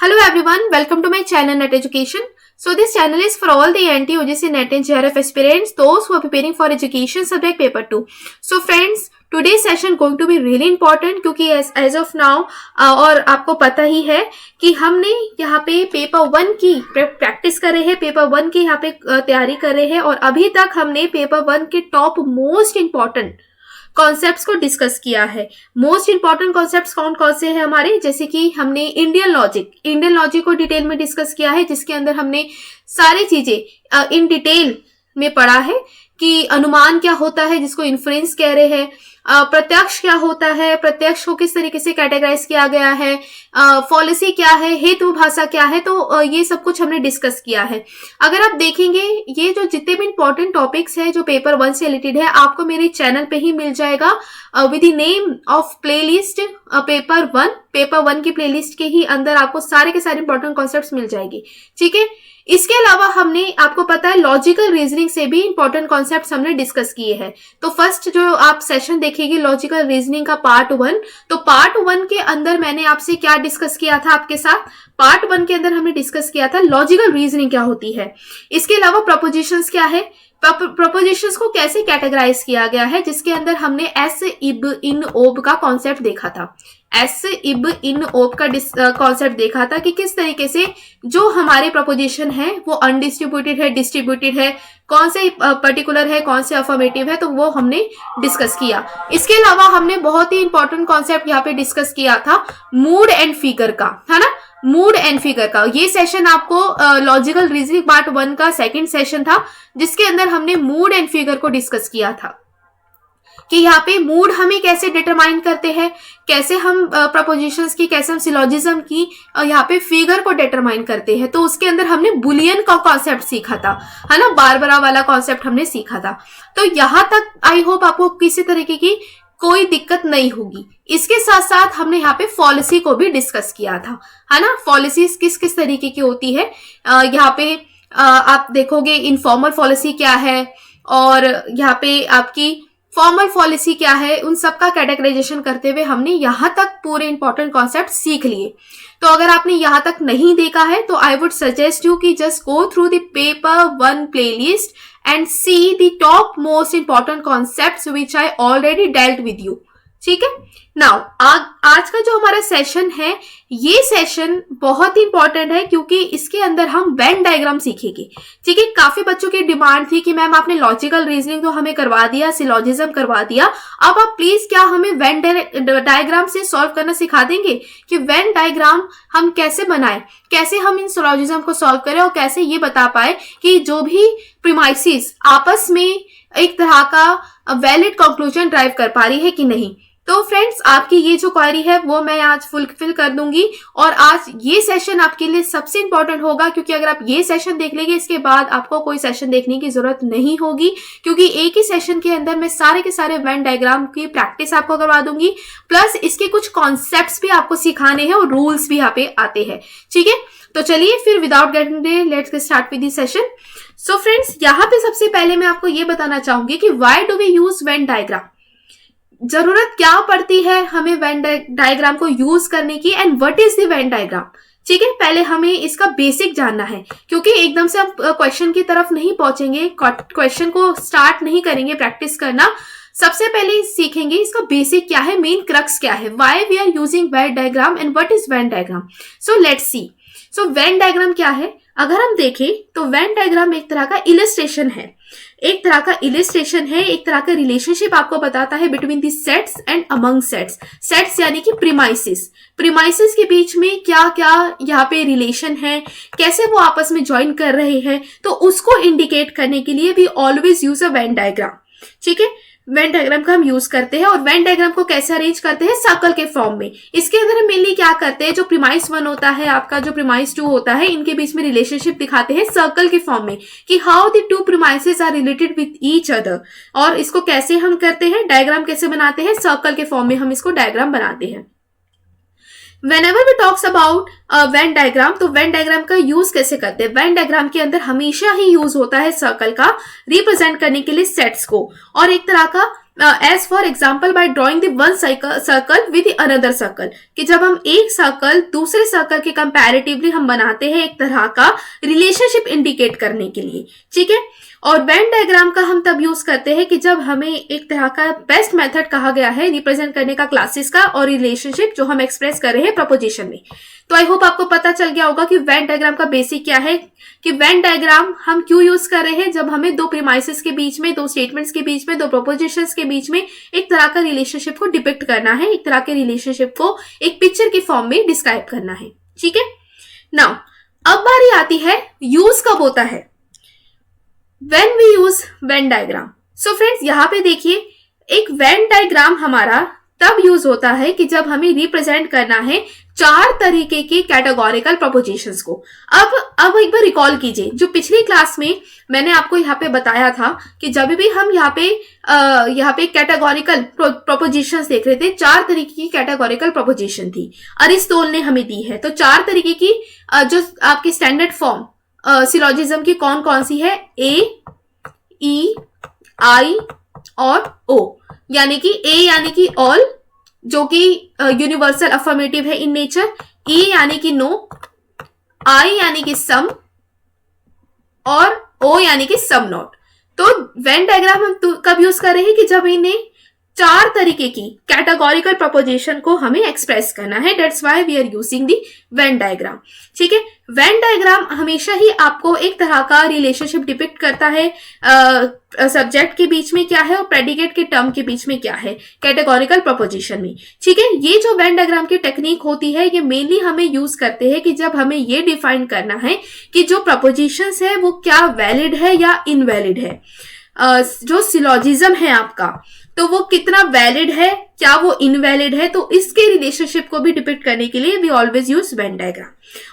Hello everyone, welcome to my channel Net Education. So this channel is for all the NT-UGC NET and JRF aspirants, those who are preparing for education subject paper 2. So friends, today's session going to be really important क्योंकि as of now और आपको पता ही है कि हमने यहाँ पे paper 1 की प्रैक्टिस कर रहे हैं, पेपर 1 की यहाँ पे तैयारी कर रहे हैं और अभी तक हमने पेपर 1 के टॉप मोस्ट इम्पॉर्टेंट कॉन्सेप्ट्स को डिस्कस किया है। मोस्ट इंपॉर्टेंट कॉन्सेप्ट्स कौन कौन से हैं हमारे, जैसे कि हमने इंडियन लॉजिक को डिटेल में डिस्कस किया है, जिसके अंदर हमने सारी चीजें इन डिटेल में पढ़ा है कि अनुमान क्या होता है जिसको इन्फ्रेंस कह रहे हैं, प्रत्यक्ष क्या होता है, प्रत्यक्ष को किस तरीके से कैटेगराइज किया गया है, पॉलिसी क्या है, हेतु भाषा क्या है, तो ये सब कुछ हमने डिस्कस किया है। अगर आप देखेंगे ये जो जितने भी इंपॉर्टेंट टॉपिक्स हैं जो पेपर 1 से रिलेटेड है, आपको मेरे चैनल पे ही मिल जाएगा with the name of playlist paper 1 की प्लेलिस्ट के ही अंदर आपको सारे के सारे इंपॉर्टेंट कॉन्सेप्ट्स मिल जाएगी। ठीक है, इसके अलावा हमने आपको पता है लॉजिकल रीजनिंग से भी इंपॉर्टेंट कॉन्सेप्ट्स हमने डिस्कस किए हैं। तो फर्स्ट जो आप सेशन देखेंगे लॉजिकल रीजनिंग का पार्ट 1, तो पार्ट 1 के अंदर मैंने आपसे क्या डिस्कस किया था आपके साथ, पार्ट 1 के अंदर हमने डिस्कस किया था लॉजिकल रीजनिंग क्या होती है। इसके अलावा प्रपोजिशंस क्या है, प्रपोजिशंस को कैसे कैटेगराइज किया गया है, जिसके अंदर हमने एस इब इन ओब का कॉन्सेप्ट देखा था, एस इब इन ओब का कॉन्सेप्ट देखा था कि किस तरीके से जो हमारे प्रपोजिशन है वो अनडिस्ट्रीब्यूटेड है, डिस्ट्रीब्यूटेड है, कौन से पर्टिकुलर है, कौन से अफर्मेटिव है, तो वो हमने डिस्कस किया। इसके अलावा हमने बहुत ही इंपॉर्टेंट कॉन्सेप्ट यहाँ पे डिस्कस किया था मूड एंड फिगर का, है ना, मूड एंड फिगर का। ये सेशन आपको लॉजिकल रीजनिंग पार्ट 1 का सेकंड सेशन था, जिसके अंदर हमने मूड एंड फिगर को डिस्कस किया था कि यहाँ पे मूड हमें कैसे डिटरमाइन करते हैं, कैसे हम प्रपोजिशंस की, कैसे हम सिलोजिज्म की यहाँ पे फिगर को डिटरमाइन करते हैं। तो उसके अंदर हमने बुलियन का कॉन्सेप्ट सीखा था, है ना, बारबरा वाला कॉन्सेप्ट हमने सीखा था। तो यहाँ तक आई होप आपको किसी तरीके की कोई दिक्कत नहीं होगी। इसके साथ साथ हमने यहाँ पे पॉलिसी को भी डिस्कस किया था, है ना, पॉलिसीज किस किस तरीके की होती है। यहाँ पे आप देखोगे इनफॉर्मल पॉलिसी क्या है और यहाँ पे आपकी फॉर्मल पॉलिसी क्या है, उन सब का कैटेगराइजेशन करते हुए हमने यहाँ तक पूरे इंपॉर्टेंट कॉन्सेप्ट सीख लिए। तो अगर आपने यहाँ तक नहीं देखा है तो आई वुड सजेस्ट यू कि just go through the paper 1 playlist and see the top most important concepts which I already dealt with you. ठीक है, नाउ आज का जो हमारा सेशन है, ये सेशन बहुत ही इंपॉर्टेंट है क्योंकि इसके अंदर हम वेन डायग्राम सीखेंगे। ठीक है, काफी बच्चों की डिमांड थी कि मैम आपने लॉजिकल रीजनिंग तो हमें करवा दिया, सिलोजिज्म करवा दिया, अब आप प्लीज क्या हमें वेन डायग्राम से सॉल्व करना सिखा देंगे कि वेन डायग्राम हम कैसे बनाएं, कैसे हम इन सिलोजिज्म को सॉल्व करें और कैसे ये बता पाए कि जो भी प्रीमाइसिस आपस में एक तरह का वैलिड कंक्लूजन ड्राइव कर पा रही है कि नहीं। तो फ्रेंड्स, आपकी ये जो क्वेरी है वो मैं आज फुलफिल कर दूंगी और आज ये सेशन आपके लिए सबसे इंपॉर्टेंट होगा क्योंकि अगर आप ये सेशन देख लेंगे इसके बाद आपको कोई सेशन देखने की जरूरत नहीं होगी, क्योंकि एक ही सेशन के अंदर मैं सारे के सारे वेन डायग्राम की प्रैक्टिस आपको करवा दूंगी, प्लस इसके कुछ कॉन्सेप्ट्स भी आपको सिखाने हैं और रूल्स भी यहाँ पे आते हैं। ठीक है, तो चलिए फिर without getting delay let's get start with this session. So friends, यहाँ पे सबसे पहले मैं आपको ये बताना चाहूंगी कि why do we use Venn diagram, जरूरत क्या पड़ती है हमें वेन डायग्राम को यूज करने की and what is the Venn diagram. ठीक है, पहले हमें इसका बेसिक जानना है क्योंकि एकदम से हम क्वेश्चन की तरफ नहीं पहुंचेंगे, क्वेश्चन को स्टार्ट नहीं करेंगे प्रैक्टिस करना। सबसे पहले सीखेंगे इसका बेसिक क्या है, मेन क्रक्स क्या है, why we are using Venn diagram and what is Venn diagram. So let's see. So Venn diagram क्या है, अगर हम देखें तो वेन डायग्राम एक तरह का इलस्ट्रेशन है, एक तरह का रिलेशनशिप आपको बताता है between the sets and among sets यानी कि प्रीमाइसिस के बीच में क्या क्या यहाँ पे रिलेशन है, कैसे वो आपस में ज्वाइन कर रहे हैं, तो उसको इंडिकेट करने के लिए भी always use a when diagram. ठीक है, वेन डायग्राम का हम यूज करते हैं और वेन डायग्राम को कैसे अरेंज करते हैं, सर्कल के फॉर्म में। इसके अंदर हम मेनली क्या करते हैं, जो प्रीमाइस 1 होता है आपका, जो प्रीमाइस 2 होता है, इनके बीच में रिलेशनशिप दिखाते हैं सर्कल के फॉर्म में कि how the two premises are related with each other. और इसको कैसे हम करते हैं, डायग्राम कैसे बनाते हैं, सर्कल के फॉर्म में हम इसको डायग्राम बनाते हैं। Whenever we talks about when diagram, तो वेन डायग्राम का यूज कैसे करते हैं, वेन डायग्राम के अंदर हमेशा ही यूज होता है सर्कल का रिप्रेजेंट करने के लिए सेट्स को, और एक तरह का as for example by drawing the one circle with another circle, कि जब हम एक सर्कल दूसरे सर्कल के कंपैरेटिवली हम बनाते हैं एक तरह का रिलेशनशिप इंडिकेट करने के लिए, ठीक है। और वेन डायग्राम का हम तब यूज करते हैं कि जब हमें एक तरह का बेस्ट मेथड कहा गया है रिप्रेजेंट करने का क्लासेस का और रिलेशनशिप जो हम एक्सप्रेस कर रहे हैं प्रपोजिशन में। तो आई होप आपको पता चल गया होगा कि वेन डायग्राम का बेसिक क्या है, कि वेन डायग्राम हम क्यों यूज कर रहे हैं जब हमें दो प्रीमाइसेस के बीच में, दो स्टेटमेंट्स के बीच में, दो प्रोपोजिशंस के बीच में एक तरह का रिलेशनशिप को डिपिक्ट करना है, एक तरह के रिलेशनशिप को एक पिक्चर के फॉर्म में डिस्क्राइब करना है, ठीक है। नाउ अब बारी आती है यूज कब होता है, when we use Venn diagram। So friends, यहाँ पे देखिए एक Venn diagram हमारा तब यूज होता है कि जब हमें रिप्रेजेंट करना है चार तरीके के कैटेगोरिकल प्रोपोजिशंस को। अब एक बार रिकॉल कीजिए, जो पिछली क्लास में मैंने आपको यहाँ पे बताया था कि जब भी हम यहाँ पे कैटेगोरिकल प्रोपोजिशंस देख रहे थे, चार तरीके की कैटेगोरिकल प्रोपोजिशन थी, अरिस्टोल ने हमें दी है। तो चार तरीके की जो आपकी स्टैंडर्ड फॉर्म सिलॉजिज्म की कौन कौन सी है, ए, ई, आई और ओ, यानी कि ए यानी कि ऑल जो कि यूनिवर्सल अफर्मेटिव है इन नेचर, ई यानी कि नो, आई यानी कि सम और ओ यानी कि सम नॉट। तो वेन डायग्राम हम कब यूज कर रहे हैं कि जब इन्हें चार तरीके की कैटेगोरिकल प्रोपोजिशन को हमें एक्सप्रेस करना है, that's why we are using the Venn diagram, ठीक है। वेन डायग्राम हमेशा ही आपको एक तरह का रिलेशनशिप डिपिक्ट करता है, सब्जेक्ट के बीच में क्या है और प्रेडिकेट के टर्म के बीच में क्या है कैटेगोरिकल प्रोपोजिशन में, ठीक है। ये जो वेन डायग्राम की टेक्निक होती है ये मेनली हमें यूज करते हैं कि जब हमें ये डिफाइन करना है कि जो प्रोपोजिशंस है वो क्या वैलिड है या इनवैलिड है, जो सिलॉजिज्म है आपका तो वो कितना वैलिड है, क्या वो इनवैलिड है। तो इसके रिलेशनशिप को भी डिपिक्ट करने के लिए we always use Venn diagram.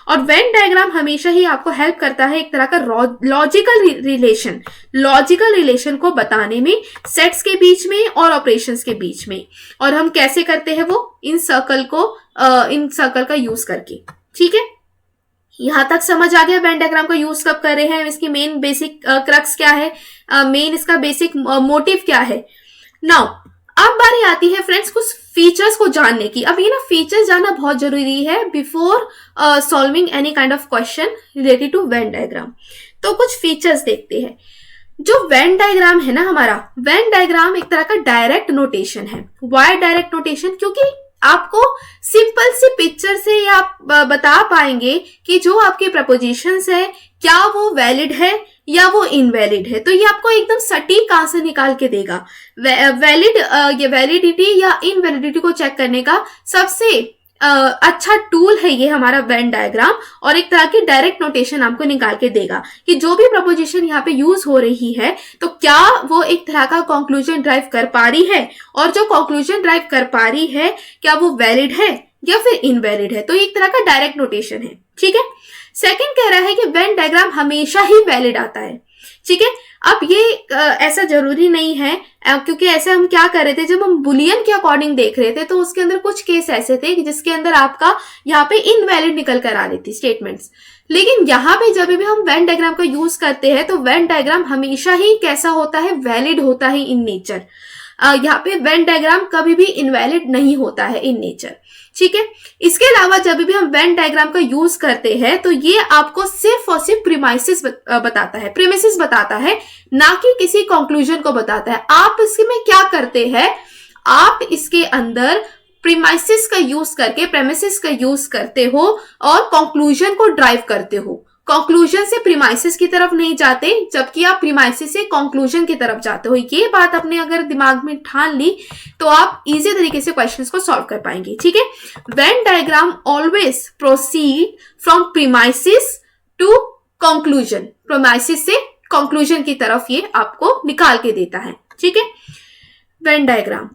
और वेन डायग्राम हमेशा ही आपको हेल्प करता है एक तरह का लॉजिकल रिलेशन को बताने में सेट्स के बीच में और ऑपरेशंस के बीच में। और हम कैसे करते हैं वो इन सर्कल का यूज करके, ठीक है। यहां तक समझ आ गया वेन डायग्राम का यूज कब कर रहे हैं, इसकी मेन बेसिक क्रक्स क्या है, मेन इसका बेसिक मोटिव क्या है। नाउ अब बारी आती है फ्रेंड्स कुछ फीचर्स को जानने की। अब ये ना फीचर्स जानना बहुत जरूरी है before solving any kind of question related to Venn diagram. तो कुछ फीचर्स देखते हैं। जो वेन डायग्राम है ना हमारा, वेन डायग्राम एक तरह का डायरेक्ट नोटेशन है। Why direct notation? क्योंकि आपको सिंपल सी पिक्चर से ही आप बता पाएंगे कि जो आपके प्रपोजिशंस है क्या वो वैलिड है या वो इनवैलिड है। तो ये आपको एकदम सटीक आंसर निकाल के देगा। ये वैलिडिटी या इनवैलिडिटी को चेक करने का सबसे अच्छा टूल है ये हमारा वेन डायग्राम, और एक तरह की डायरेक्ट नोटेशन आपको निकाल के देगा कि जो भी प्रपोजिशन यहाँ पे यूज हो रही है तो क्या वो एक तरह का कंक्लूजन ड्राइव कर पा रही है, और जो कंक्लूजन ड्राइव कर पा रही है क्या वो वैलिड है या फिर इनवैलिड है। तो ये एक तरह का डायरेक्ट नोटेशन है, ठीक है। सेकंड कह रहा है कि वेन डायग्राम हमेशा ही वैलिड आता है, ठीक है। अब ये ऐसा जरूरी नहीं है, क्योंकि ऐसे हम क्या कर रहे थे, जब हम बुलियन के अकॉर्डिंग देख रहे थे तो उसके अंदर कुछ केस ऐसे थे कि जिसके अंदर आपका यहाँ पे इनवैलिड निकल कर आ रही थी स्टेटमेंट्स। लेकिन यहाँ पे जब भी हम वेन डायग्राम का यूज करते हैं तो वेन डायग्राम हमेशा ही कैसा होता है, वैलिड होता है इन नेचर। यहाँ पे वेन डायग्राम कभी भी इनवैलिड नहीं होता है इन नेचर, ठीक है। इसके अलावा जब भी हम वेन डायग्राम का यूज करते हैं तो ये आपको सिर्फ और सिर्फ प्रीमाइसिस बताता है, प्रीमिसिस बताता है, ना कि किसी कंक्लूजन को बताता है। आप इसमें क्या करते हैं, आप इसके अंदर प्रीमाइसिस का यूज करके, प्रेमिसिस का यूज करते हो और कंक्लूजन को ड्राइव करते हो। कंक्लूजन से प्रीमाइसिस की तरफ नहीं जाते, जबकि आप प्रीमाइसिस से कंक्लूजन की तरफ जाते हो। ये बात अपने अगर दिमाग में ठान ली तो आप इजी तरीके से क्वेश्चंस को सॉल्व कर पाएंगे, ठीक है। Venn diagram always proceed from premises to conclusion, premises से कंक्लूजन की तरफ ये आपको निकाल के देता है, ठीक है, वेन डायग्राम।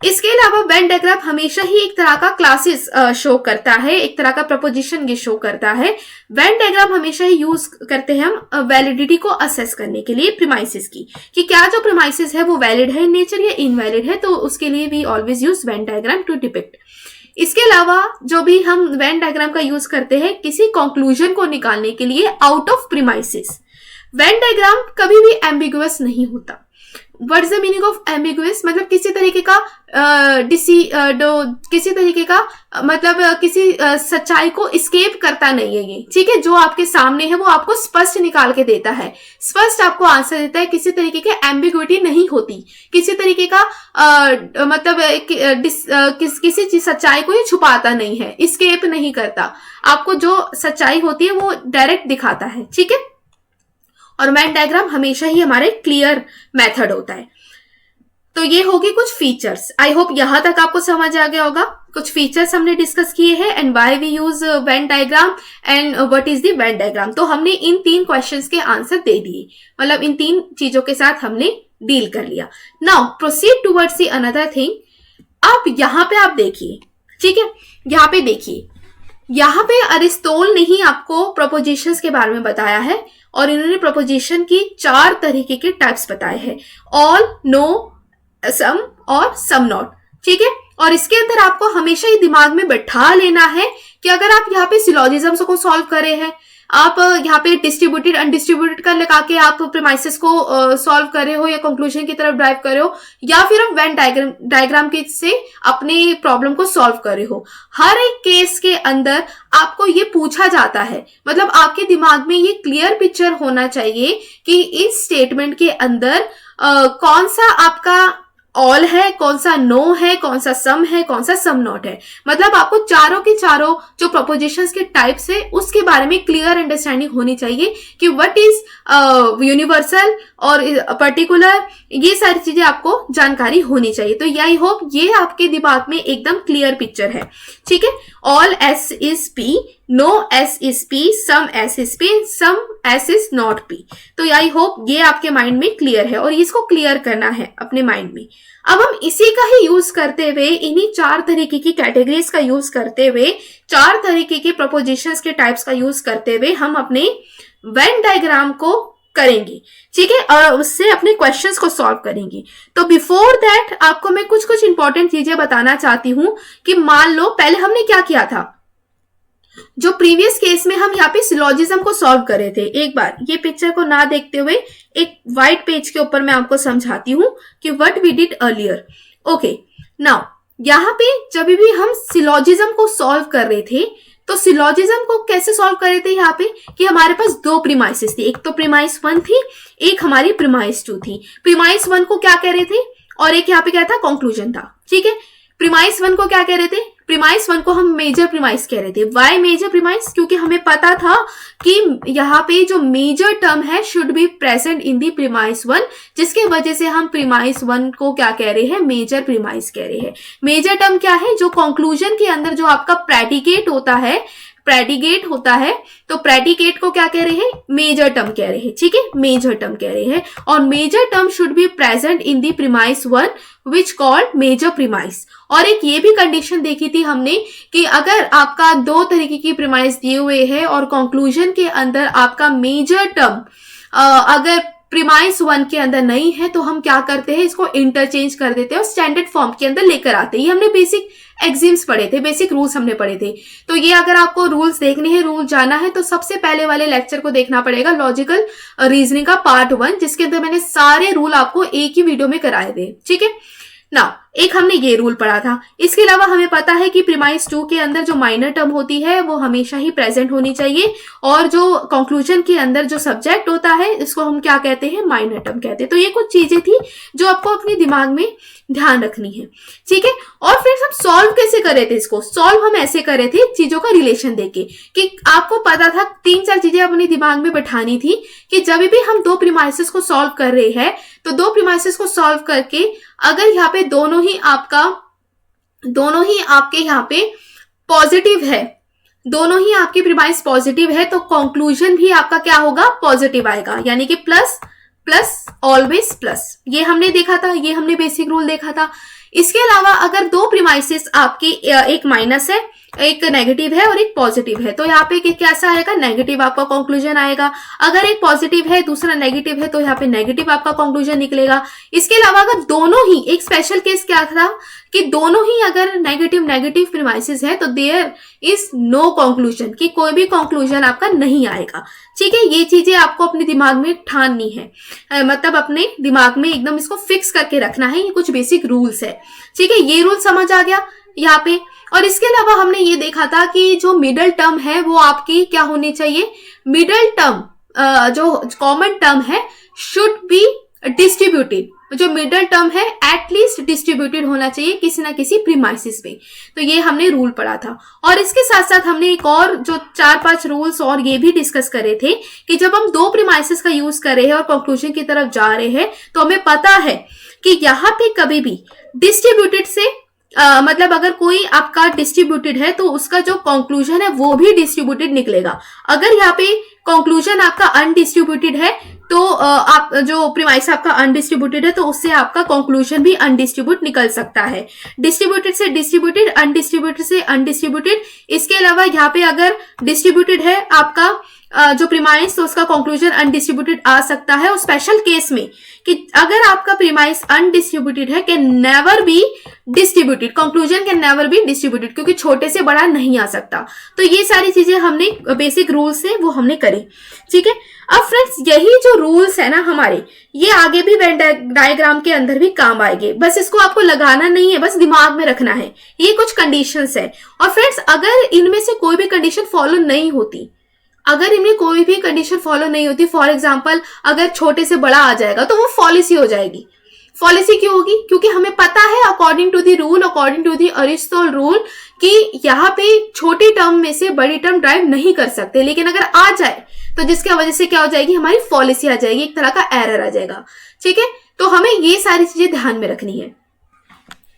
इसके अलावा वेन डायग्राम हमेशा ही एक तरह का क्लासेस शो करता है, एक तरह का प्रपोजिशन ये शो करता है। वेन डायग्राम हमेशा ही यूज करते हैं हम वैलिडिटी को असेस करने के लिए प्रीमाइसिस की, कि क्या जो प्रीमाइसिस है वो वैलिड है इन नेचर या इनवैलिड है। तो उसके लिए we always use Venn diagram to depict. इसके अलावा जो भी हम वेन डायग्राम का यूज करते हैं किसी कंक्लूजन को निकालने के लिए out of premises. Venn diagram कभी भी एम्बिगुअस नहीं होता, what is the meaning of ambiguous, मतलब किसी तरीके का किसी सच्चाई को स्केप करता नहीं है ये, ठीक है। जो आपके सामने है वो आपको स्पष्ट निकाल के देता है, स्पष्ट आपको आंसर देता है, किसी तरीके की एम्बिग्विटी नहीं होती, किसी तरीके का किसी चीज सच्चाई को ये छुपाता नहीं है, स्केप नहीं करता, आपको जो सच्चाई होती है वो डायरेक्ट दिखाता है, ठीक है। और वेन डायग्राम हमेशा ही हमारे क्लियर मेथड होता है। तो ये होगी कुछ फीचर्स। आई होप यहां तक आपको समझ आ गया होगा। कुछ फीचर्स हमने डिस्कस किए हैं and why we use Venn diagram and what is the Venn diagram. तो हमने इन 3 क्वेश्चंस के आंसर दे दिए, मतलब इन 3 चीजों के साथ हमने डील कर लिया। Now proceed towards the another thing. अब यहां पे आप देखिए, ठीक है, यहां पे देखिए, यहां पे अरिस्टोटल ने ही आपको प्रोपोजिशंस के बारे में बताया है और इन्होंने प्रोपोजिशन की 4 तरीके के टाइप्स बताए हैं, ऑल, नो, सम और सम नॉट, ठीक है। और इसके अंदर आपको हमेशा ही दिमाग में बैठा लेना है कि अगर आप यहाँ पे सिलोजिज्म्स को सॉल्व कर रहे हैं, आप यहाँ पे डिस्ट्रीब्यूटेड अनडिस्ट्रीब्यूटेड का लगा के आप प्रीमाइसेस को सॉल्व कर रहे हो या कंक्लूजन की तरफ ड्राइव कर रहे हो, या फिर आप वेन डायग्राम के से अपने प्रॉब्लम को सॉल्व कर रहे हो, हर एक केस के अंदर आपको ये पूछा जाता है, मतलब आपके दिमाग में ये क्लियर पिक्चर होना चाहिए कि इस स्टेटमेंट के अंदर कौन सा आपका ऑल है, कौन सा नो है, कौन सा सम है, कौन सा सम नॉट है। मतलब आपको चारों के चारों जो प्रोपोजिशंस के टाइप्स है उसके बारे में क्लियर अंडरस्टैंडिंग होनी चाहिए कि व्हाट इज यूनिवर्सल और पर्टिकुलर, ये सारी चीजें आपको जानकारी होनी चाहिए। तो आई होप ये आपके दिमाग में एकदम क्लियर पिक्चर है, ठीक है। All S is P, no S is P, some S is P, some S is not P. तो आई होप ये आपके माइंड में क्लियर है और इसको क्लियर करना है अपने माइंड में। अब हम इसी का ही यूज करते हुए, इन्हीं 4 तरीके की कैटेगरीज का यूज करते हुए, 4 तरीके के प्रोपोजिशंस के टाइप्स का यूज करते हुए हम अपने वेन डायग्राम को करेंगे, ठीक है, और उससे अपने क्वेश्चंस को सॉल्व करेंगे। तो बिफोर दैट आपको मैं कुछ इंपॉर्टेंट चीजें बताना चाहती हूं कि मान लो पहले हमने क्या किया था, जो प्रीवियस केस में हम यहाँ पे सिलोजिज्म को सॉल्व कर रहे थे। एक बार ये पिक्चर को ना देखते हुए एक व्हाइट पेज के ऊपर मैं आपको समझाती हूँ कि what we did earlier. Okay, now यहाँ पे जब भी हम सिलोजिज्म को सॉल्व कर रहे थे तो सिलोजिज्म को कैसे सॉल्व कर रहे थे यहाँ पे कि हमारे पास 2 प्रीमाइसेस थी, एक तो प्रीमाइस 1 थी, एक हमारी प्रीमाइस 2 थी। प्रीमाइस 1 को क्या कह रहे थे और एक यहाँ पे क्या था, कंक्लूजन था, ठीक है। प्रीमाइस 1 को क्या कह रहे थे, प्रीमाइस 1 को हम मेजर प्रीमाइस कह रहे थे। वाई मेजर प्रीमाइस, क्योंकि हमें पता था कि यहाँ पे जो मेजर टर्म है should be present in the premise 1, जिसके वजह से हम प्रीमाइस 1 को क्या कह रहे हैं, मेजर प्रीमाइस कह रहे हैं। मेजर टर्म क्या है, जो कंक्लूजन के अंदर जो आपका प्रेडिकेट होता है, तो प्रेडिकेट को क्या कह रहे हैं, मेजर टर्म कह रहे हैं, ठीक है, मेजर टर्म कह रहे हैं। और major term should be present in the premise 1 which called major premise. और एक ये भी कंडीशन देखी थी हमने कि अगर आपका 2 तरीके की प्रीमाइस दिए हुए हैं और कंक्लूजन के अंदर आपका मेजर टर्म अगर प्रीमाइस 1 के अंदर नहीं है तो हम क्या करते हैं, इसको इंटरचेंज कर देते हैं और स्टैंडर्ड फॉर्म के अंदर लेकर आते हैं। ये हमने बेसिक एक्सिम्स पढ़े थे, बेसिक रूल्स हमने पढ़े थे। तो ये अगर आपको रूल्स देखने हैं, रूल जाना है, तो सबसे पहले वाले लेक्चर को देखना पड़ेगा, लॉजिकल रीजनिंग का पार्ट 1, जिसके अंदर मैंने सारे रूल आपको एक ही वीडियो में कराए थे, ठीक है ना। एक हमने ये रूल पढ़ा था। इसके अलावा हमें पता है कि प्रीमाइस 2 के अंदर जो माइनर टर्म होती है वो हमेशा ही प्रेजेंट होनी चाहिए, और जो कंक्लूजन के अंदर जो सब्जेक्ट होता है इसको हम क्या कहते हैं, माइनर टर्म कहते हैं। तो ये कुछ चीजें थी जो आपको अपने दिमाग में ध्यान रखनी है, ठीक है। और फिर हम सॉल्व कैसे कर रहे थे, इसको सॉल्व हम ऐसे कर रहे थे चीजों का रिलेशन देके, कि आपको पता था 3-4 चीजें अपने दिमाग में बैठानी थी कि जब भी हम 2 प्रीमाइसेस को सॉल्व कर रहे हैं तो 2 प्रीमाइसेस को सॉल्व करके अगर यहाँ पे दोनों ही आपके यहाँ पे पॉजिटिव है, दोनों ही आपकी प्रीमाइस पॉजिटिव है, तो कंक्लूजन भी आपका क्या होगा, पॉजिटिव आएगा, यानी कि प्लस प्लस ऑलवेज प्लस। ये हमने देखा था, ये हमने बेसिक रूल देखा था। इसके अलावा अगर 2 प्रीमाइसेस आपकी, एक माइनस है, एक नेगेटिव है और एक पॉजिटिव है, तो यहाँ पे कैसा आएगा, नेगेटिव आपका कंक्लूजन आएगा। अगर एक पॉजिटिव है दूसरा नेगेटिव है तो यहाँ पे नेगेटिव आपका कंक्लूजन निकलेगा। इसके अलावा अगर दोनों ही, एक स्पेशल केस क्या था कि दोनों ही अगर नेगेटिव नेगेटिव प्रीमाइसेस है तो देयर इज नो कंक्लूजन, कि कोई भी कंक्लूजन आपका नहीं आएगा। ठीक है, ये चीजें आपको अपने दिमाग में ठाननी है, मतलब अपने दिमाग में एकदम इसको फिक्स करके रखना है। ये कुछ बेसिक रूल्स है। ठीक है, ये रूल समझ आ गया यहाँ पे। और इसके अलावा हमने ये देखा था कि जो मिडल टर्म है वो आपकी क्या होनी चाहिए, मिडल टर्म जो कॉमन टर्म है शुड बी डिस्ट्रीब्यूटेड। जो मिडल टर्म है एटलीस्ट डिस्ट्रीब्यूटेड होना चाहिए किसी ना किसी प्रीमाइसिस में। तो ये हमने रूल पढ़ा था। और इसके साथ साथ हमने एक और जो 4-5 रूल्स और ये भी डिस्कस करे थे कि जब हम 2 प्रीमाइसिस का यूज कर रहे हैं और कंक्लूजन की तरफ जा रहे हैं तो हमें पता है कि यहाँ पे कभी भी डिस्ट्रीब्यूटेड से मतलब अगर कोई आपका डिस्ट्रीब्यूटेड है तो उसका जो कंक्लूजन है वो भी डिस्ट्रीब्यूटेड निकलेगा। अगर यहाँ पे कंक्लूजन आपका अनडिस्ट्रीब्यूटेड है तो आप जो प्रीमाइस आपका अनडिस्ट्रीब्यूटेड है तो उससे आपका कंक्लूजन भी अनडिस्ट्रीब्यूट निकल सकता है। डिस्ट्रीब्यूटेड से डिस्ट्रीब्यूटेड, अनडिस्ट्रीब्यूटेड से अनडिस्ट्रीब्यूटेड। इसके अलावा यहाँ पे अगर डिस्ट्रीब्यूटेड है आपका जो प्रीमाइस तो उसका कंक्लूजन अनडिस्ट्रीब्यूटेड आ सकता है। और स्पेशल केस में कि अगर आपका प्रीमाइस अनडिस्ट्रीब्यूटेड है can never be distributed, conclusion can never be distributed, क्योंकि छोटे से बड़ा नहीं आ सकता। तो ये सारी चीजें हमने बेसिक रूल्स है वो हमने करी। ठीक है, अब फ्रेंड्स यही जो रूल्स है ना हमारे, ये आगे भी वेन डायग्राम के अंदर भी काम आएंगे। बस इसको आपको लगाना नहीं है, बस दिमाग में रखना है। ये कुछ कंडीशंस है। और फ्रेंड्स अगर इनमें से कोई भी कंडीशन फॉलो नहीं होती, अगर इनमें कोई भी कंडीशन फॉलो नहीं होती, फॉर एग्जाम्पल अगर छोटे से बड़ा आ जाएगा तो वो फॉलिसी हो जाएगी। फॉलिसी क्यों होगी? क्योंकि हमें पता है according to the rule, according to the Aristotle rule, कि यहाँ पे छोटी टर्म में से बड़ी टर्म ड्राइव नहीं कर सकते, लेकिन अगर आ जाए तो जिसकी वजह से क्या हो जाएगी, हमारी फॉलिसी आ जाएगी, एक तरह का एरर आ जाएगा। ठीक है, तो हमें ये सारी चीजें ध्यान में रखनी है।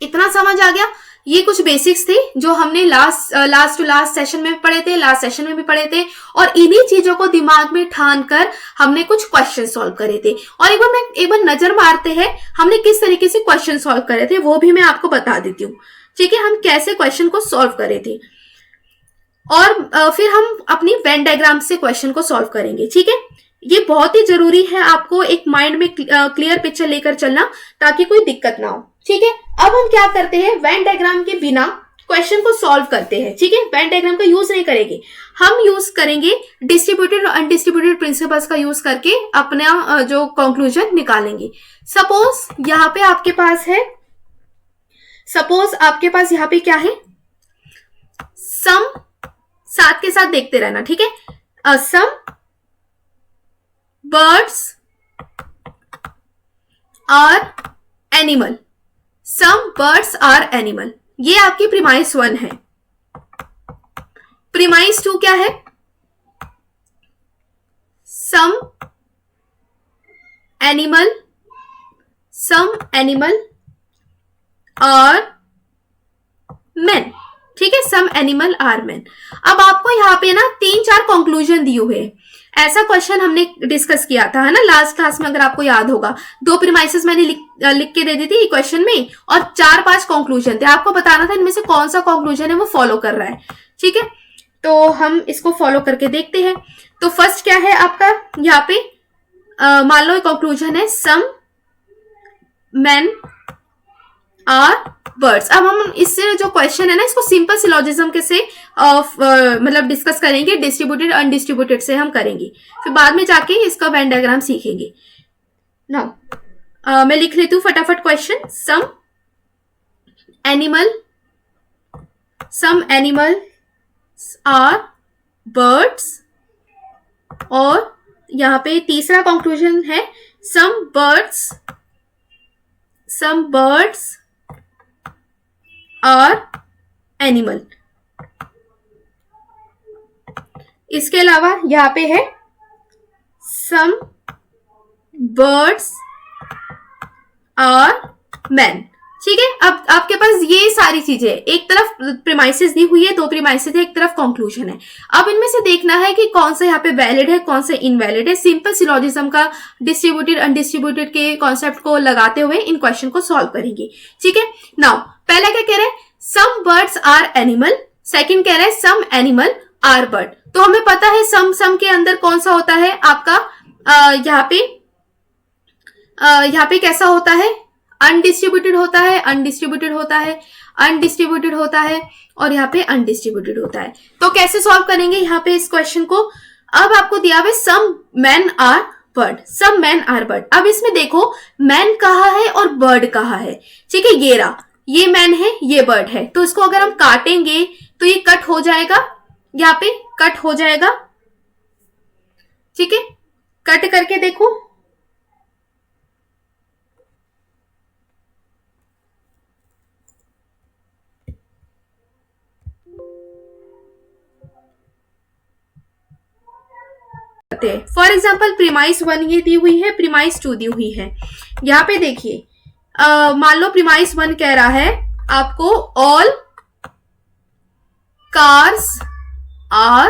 इतना समझ आ गया? ये कुछ बेसिक्स थे जो हमने लास्ट टू लास्ट सेशन में पढ़े थे, लास्ट सेशन में भी पढ़े थे। और इन्हीं चीजों को दिमाग में ठान कर हमने कुछ क्वेश्चन सॉल्व करे थे। और एक बार नजर मारते हैं हमने किस तरीके से क्वेश्चन सॉल्व करे थे, वो भी मैं आपको बता देती हूँ। ठीक है, हम कैसे क्वेश्चन को सॉल्व करे थे और फिर हम अपनी वेन डायग्राम से क्वेश्चन को सॉल्व करेंगे। ठीक है, ये बहुत ही जरूरी है आपको एक माइंड में क्लियर पिक्चर लेकर चलना, ताकि कोई दिक्कत ना हो। ठीक है, अब हम क्या करते हैं, वेन डायग्राम के बिना क्वेश्चन को सॉल्व करते हैं। ठीक है, वेन डायग्राम का यूज नहीं करेंगे, हम यूज करेंगे डिस्ट्रीब्यूटेड और अनडिस्ट्रीब्यूटेड प्रिंसिपल्स का यूज करके अपना जो कंक्लूजन निकालेंगे। सपोज यहाँ पे आपके पास है, सपोज आपके पास यहाँ पे क्या है, सम, साथ के साथ देखते रहना। ठीक है, some birds are animal, some birds are animal, ये आपकी प्रीमाइस 1 है। प्रीमाइस 2 क्या है, सम एनिमल आर मैन। ठीक है, सम एनिमल आर मैन। अब आपको यहाँ पे ना 3-4 कंक्लूजन दिए हुए हैं। ऐसा क्वेश्चन हमने डिस्कस किया था, है ना, लास्ट क्लास में, अगर आपको याद होगा। 2 प्रीमाइसेस मैंने लिख के दे दी थी क्वेश्चन में और 4-5 कंक्लूजन थे। आपको बताना था इनमें से कौन सा कंक्लूजन है वो फॉलो कर रहा है। ठीक है, तो हम इसको फॉलो करके देखते हैं। तो फर्स्ट क्या है आपका यहाँ पे, मान लो कंक्लूजन है सम मैन आर बर्ड्स। अब हम इससे जो क्वेश्चन है ना, इसको सिंपल सिलोजिज्म के से मतलब डिस्कस करेंगे, डिस्ट्रीब्यूटेड अनडिस्ट्रीब्यूटेड से हम करेंगे, फिर बाद में जाके इसका वेन डायग्राम सीखेंगे। नाउ मैं लिख लेती हूँ फटाफट question. Some animal are birds, और यहाँ पे तीसरा कंक्लूजन है सम बर्ड्स आर एनिमल। इसके अलावा यहाँ पे है सम बर्ड्स आर मैन। ठीक है, अब आपके पास ये सारी चीजें, एक तरफ प्रीमाइसेस दी हुई है, 2 प्रीमाइसेस है, एक तरफ कंक्लूजन है। अब इनमें से देखना है कि कौन सा यहाँ पे वैलिड है, कौन सा इनवैलिड है। सिंपल सिलोजिज्म का डिस्ट्रीब्यूटेड अनडिस्ट्रीब्यूटेड के कॉन्सेप्ट को लगाते हुए इन क्वेश्चन को सॉल्व करेंगे। ठीक है, नाउ पहला क्या कह रहा है, some birds are animal. Second कह रहा है सम एनिमल आर बर्ड। तो हमें पता है सम के अंदर कौन सा होता है आपका, यहाँ पे कैसा होता है, अनडिस्ट्रीब्यूटेड होता है, अनडिस्ट्रीब्यूटेड होता है, अनडिस्ट्रीब्यूटेड होता है और यहाँ पे अनडिस्ट्रीब्यूटेड होता है। तो कैसे सॉल्व करेंगे यहाँ पे इस क्वेश्चन को? अब आपको दिया हुआ some man are bird, some man are bird. अब इसमें देखो मैन कहाँ है और बर्ड कहाँ है, ठीक है, ये रहा, ये मैन है, ये बर्ड है। तो इसको अगर हम काटेंगे तो ये कट हो जाएगा, यहाँ पे कट हो जाएगा, ठीक है, कट करके देखो, फॉर एग्जाम्पल प्रीमाइस 1 ये दी हुई है, प्रीमाइस 2 दी हुई है। यहाँ पे देखिए मान लो प्रीमाइस 1 कह रहा है आपको all cars are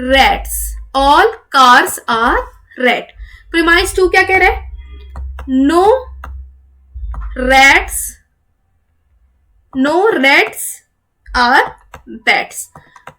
reds, all cars are red. Premise 2 क्या कह रहा है? No reds, no reds are bats.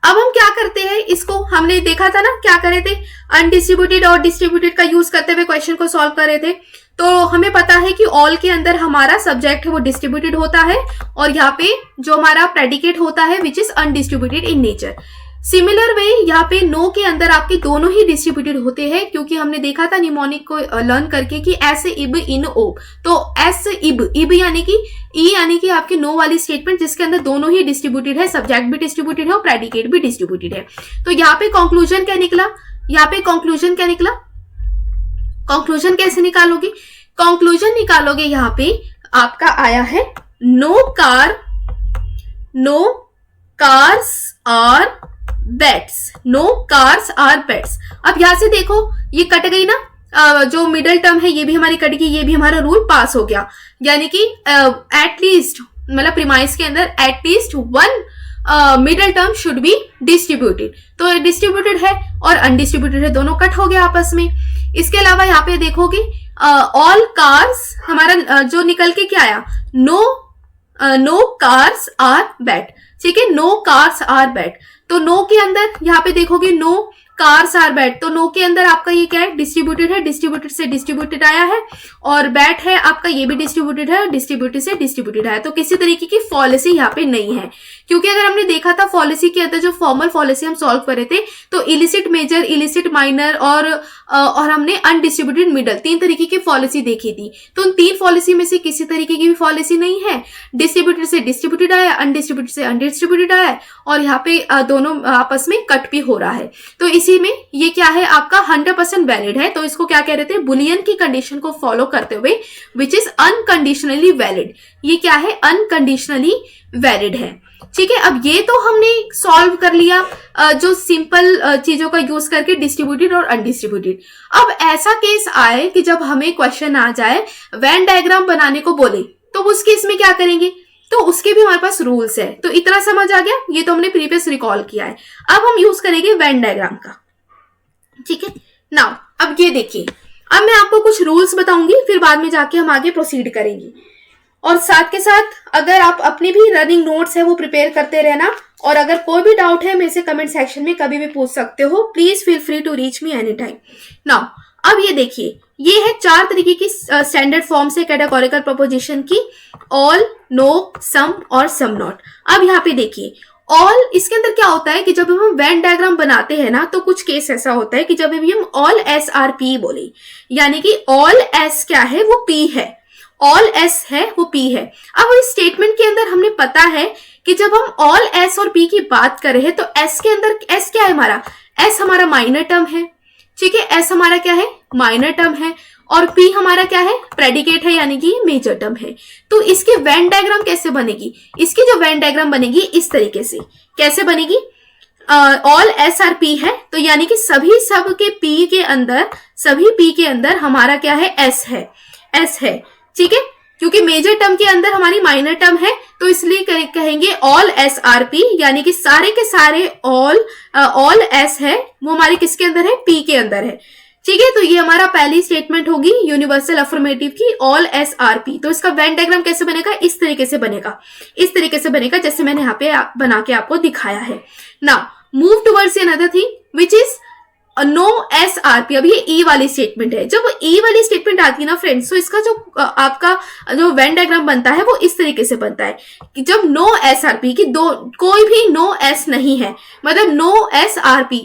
अब हम क्या करते हैं, इसको हमने देखा था ना, क्या करे थे, अनडिस्ट्रीब्यूटेड और डिस्ट्रीब्यूटेड का यूज करते हुए क्वेश्चन को सॉल्व कर रहे थे। तो हमें पता है कि ऑल के अंदर हमारा सब्जेक्ट है वो डिस्ट्रीब्यूटेड होता है और यहाँ पे जो हमारा प्रेडिकेट होता है which is undistributed in nature. Similar way यहाँ पे नो के अंदर आपके दोनों ही डिस्ट्रीब्यूटेड होते हैं, क्योंकि हमने देखा था निमोनिक को लर्न करके कि एस इब इन ओ, तो एस इब, इब यानी कि ई यानी कि आपके नो वाली स्टेटमेंट जिसके अंदर दोनों ही डिस्ट्रीब्यूटेड है, सब्जेक्ट भी डिस्ट्रीब्यूटेड है और प्रेडिकेट भी डिस्ट्रीब्यूटेड है। तो यहाँ पे कंक्लूजन क्या निकला, यहाँ पे कंक्लूजन क्या निकला, कंक्लूजन कैसे निकालोगे? कंक्लूजन निकालोगे यहाँ पे आपका आया है no cars are bats, no cars are bats. अब यहां से देखो ये कट गई ना, जो मिडल टर्म है ये भी हमारी कट गई, ये भी हमारा रूल पास हो गया, यानी कि एटलीस्ट मतलब प्रीमाइस के अंदर at least one middle term should be distributed. तो डिस्ट्रीब्यूटेड है और अनडिस्ट्रीब्यूटेड है, दोनों कट हो गया आपस में। इसके अलावा यहाँ पे देखोगे ऑल कार्स हमारा जो निकल के क्या आया, नो कार्स आर बैट, ठीक है, नो कार्स आर बैट। तो नो के अंदर यहाँ पे देखोगे नो कार्स आर बैट, तो नो के अंदर आपका ये क्या है, डिस्ट्रीब्यूटेड है, डिस्ट्रीब्यूटेड से डिस्ट्रीब्यूटेड आया है, और बैट है आपका ये भी डिस्ट्रीब्यूटेड है और डिस्ट्रीब्यूटेड से डिस्ट्रीब्यूटेड आया। तो किसी तरीके की फॉलिसी यहाँ पे नहीं है, क्योंकि अगर हमने देखा था फॉलिसी के अंदर जो फॉर्मल फॉलिसी हम सॉल्व कर रहे थे तो इलिसिट मेजर, इलिसिट माइनर और हमने अनडिस्ट्रीब्यूटेड मिडल, 3 तरीके की पॉलिसी देखी थी। तो उन 3 पॉलिसी में से किसी तरीके की भी पॉलिसी नहीं है, डिस्ट्रीब्यूटेड से डिस्ट्रीब्यूटेड आया, अनडिस्ट्रीब्यूटेड से अनडिस्ट्रीब्यूटेड आया और यहाँ पे दोनों आपस में कट भी हो रहा है। तो इसी में ये क्या है आपका 100% वैलिड है, तो इसको क्या कह रहे थे, बुलियन की कंडीशन को फॉलो करते हुए विच इज अनकंडीशनली वैलिड। ये क्या है, अनकंडीशनली वैलिड है, ठीक है। अब ये तो हमने सॉल्व कर लिया जो सिंपल चीजों का यूज करके डिस्ट्रीब्यूटेड और अनडिस्ट्रीब्यूटेड। अब ऐसा केस आए कि जब हमें क्वेश्चन आ जाए वेन डायग्राम बनाने को बोले, तो उस केस में क्या करेंगे, तो उसके भी हमारे पास रूल्स है। तो इतना समझ आ गया, ये तो हमने प्रीवियस रिकॉल किया है। अब हम यूज करेंगे वेन डायग्राम का, ठीक है। नाउ अब ये देखिए, अब मैं आपको कुछ रूल्स बताऊंगी, फिर बाद में जाके हम आगे प्रोसीड करेंगे। और साथ के साथ अगर आप अपनी भी रनिंग नोट्स है वो प्रिपेयर करते रहना, और अगर कोई भी डाउट है मेरे से कमेंट सेक्शन में कभी भी पूछ सकते हो। Please feel free to reach me any time. Now अब ये देखिए, ये है 4 तरीके की स्टैंडर्ड फॉर्म से कैटेगोरिकल प्रोपोजिशन की, ऑल, नो, सम और सम नॉट। अब यहाँ पे देखिए ऑल, इसके अंदर क्या होता है कि जब हम वेन डायग्राम बनाते हैं ना, तो कुछ केस ऐसा होता है कि जब भी हम ऑल एस आर पी बोले, यानी कि ऑल एस क्या है, वो पी है, ऑल एस है वो पी है। अब इस स्टेटमेंट के अंदर हमने पता है कि जब हम ऑल एस और पी की बात कर रहे हैं तो एस के अंदर, एस क्या है हमारा, एस हमारा माइनर टर्म है, ठीक है, एस हमारा क्या है, माइनर टर्म है, और पी हमारा क्या है, प्रेडिकेट है, यानी कि मेजर टर्म है। तो इसके वेन डायग्राम कैसे बनेगी, इसकी जो वेन डायग्राम बनेगी इस तरीके से, कैसे बनेगी, ऑल एस आर पी है, तो यानी कि सभी सब के पी के अंदर, सभी पी के अंदर हमारा क्या है, एस है, एस है, ठीक है। क्योंकि मेजर टर्म के अंदर हमारी माइनर टर्म है, तो इसलिए कहेंगे ऑल एस आर पी, यानी कि सारे के सारे ऑल एस है वो हमारे किसके अंदर है, पी के अंदर है, ठीक है। तो ये हमारा पहली स्टेटमेंट होगी यूनिवर्सल अफर्मेटिव की, ऑल एस आर पी। तो इसका वेन डायग्राम कैसे बनेगा, इस तरीके से बनेगा, इस तरीके से बनेगा जैसे मैंने यहाँ पे बना के आपको दिखाया है। Now move towards another thing which is no S R P. अब ये ई वाली स्टेटमेंट है। जब ई वाली स्टेटमेंट आती है ना फ्रेंड्स, तो इसका जो आपका जो वेन डायग्राम बनता है वो इस तरीके से बनता है कि जब नो एस आर पी की दो कोई भी नो एस नहीं है, मतलब नो एस आर पी,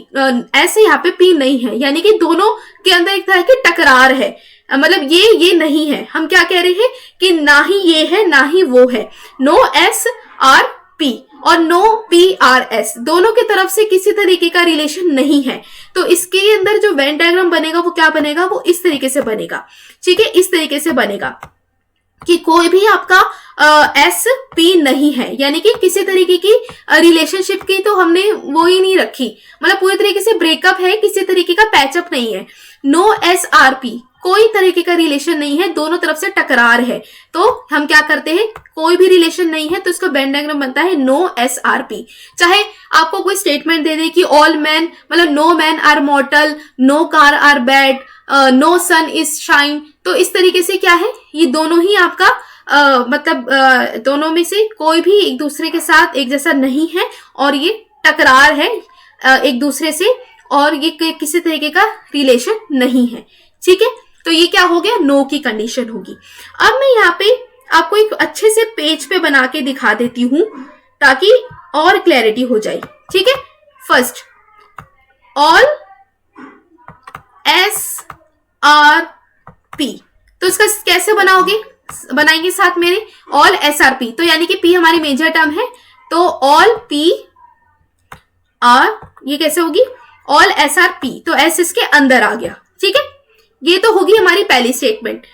ऐसे यहाँ पे पी नहीं है, यानी कि दोनों के अंदर एक तरह की टकरार है, मतलब ये नहीं है। हम क्या कह रहे हैं कि ना ही ये है ना ही वो है। नो एस आर पी और नो पी आर एस, दोनों की तरफ से किसी तरीके का रिलेशन नहीं है। तो इसके अंदर जो वेन डायग्राम बनेगा वो क्या बनेगा, वो इस तरीके से बनेगा। ठीक है, इस तरीके से बनेगा कि कोई भी आपका एस पी नहीं है, यानी कि किसी तरीके की रिलेशनशिप की तो हमने वो ही नहीं रखी, मतलब पूरी तरीके से ब्रेकअप है, किसी तरीके का पैचअप नहीं है। नो एस आर पी, कोई तरीके का रिलेशन नहीं है, दोनों तरफ से टकरार है। तो हम क्या करते हैं, कोई भी रिलेशन नहीं है तो इसका वेन डायग्राम बनता है नो एस आर पी। चाहे आपको कोई स्टेटमेंट दे दे कि ऑल मैन, मतलब no man are mortal, no car are bad, no sun is shine, तो इस तरीके से क्या है, ये दोनों ही आपका मतलब दोनों में से कोई भी एक दूसरे के साथ एक जैसा नहीं है और ये टकरार है एक दूसरे से, और ये किसी तरीके का रिलेशन नहीं है। ठीक है, तो ये क्या हो गया, नो की कंडीशन होगी। अब मैं यहाँ पे आपको एक अच्छे से पेज पे बना के दिखा देती हूं ताकि और क्लैरिटी हो जाए। ठीक है, first all S R P, तो इसका कैसे बनाएंगे साथ मेरे, ऑल एस आर पी, तो यानी कि पी हमारी मेजर टर्म है, तो ऑल पी आर, ये कैसे होगी, ऑल एस आर पी, तो एस इसके अंदर आ गया। ठीक है, ये तो होगी हमारी पहली स्टेटमेंट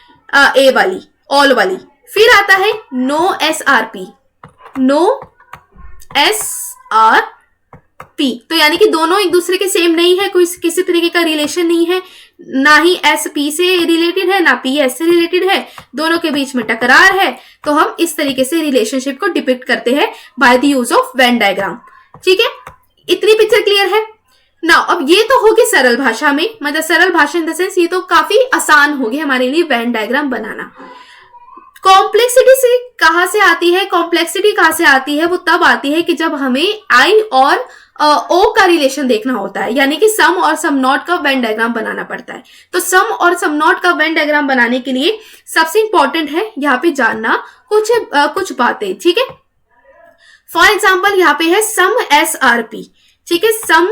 ए वाली, ऑल वाली। फिर आता है no S R P, no S R P, तो यानी कि दोनों एक दूसरे के सेम नहीं है, कोई किसी तरीके का रिलेशन नहीं है, ना ही एस पी से रिलेटेड है ना पी एस से रिलेटेड है, दोनों के बीच में टकरार है। तो हम इस तरीके से रिलेशनशिप को डिपिक्ट करते हैं by the use of when diagram. ठीक है, इतनी पिक्चर क्लियर है ना। अब ये तो होगी सरल भाषा में, मतलब सरल भाषा इन द सेंस ये तो काफी आसान होगी हमारे लिए वेन डायग्राम बनाना। कॉम्प्लेक्सिटी से कहां से आती है, कॉम्प्लेक्सिटी कहां से आती है, वो तब आती है कि जब हमें आई और ओ का रिलेशन देखना होता है, यानी कि सम और सम नॉट का वेन डायग्राम बनाना पड़ता है। तो सम और सम नॉट का वेन डायग्राम बनाने के लिए सबसे इंपॉर्टेंट है यहाँ पे जानना कुछ बातें। ठीक है, फॉर एग्जाम्पल यहाँ पे है सम एस आर पी। ठीक है, सम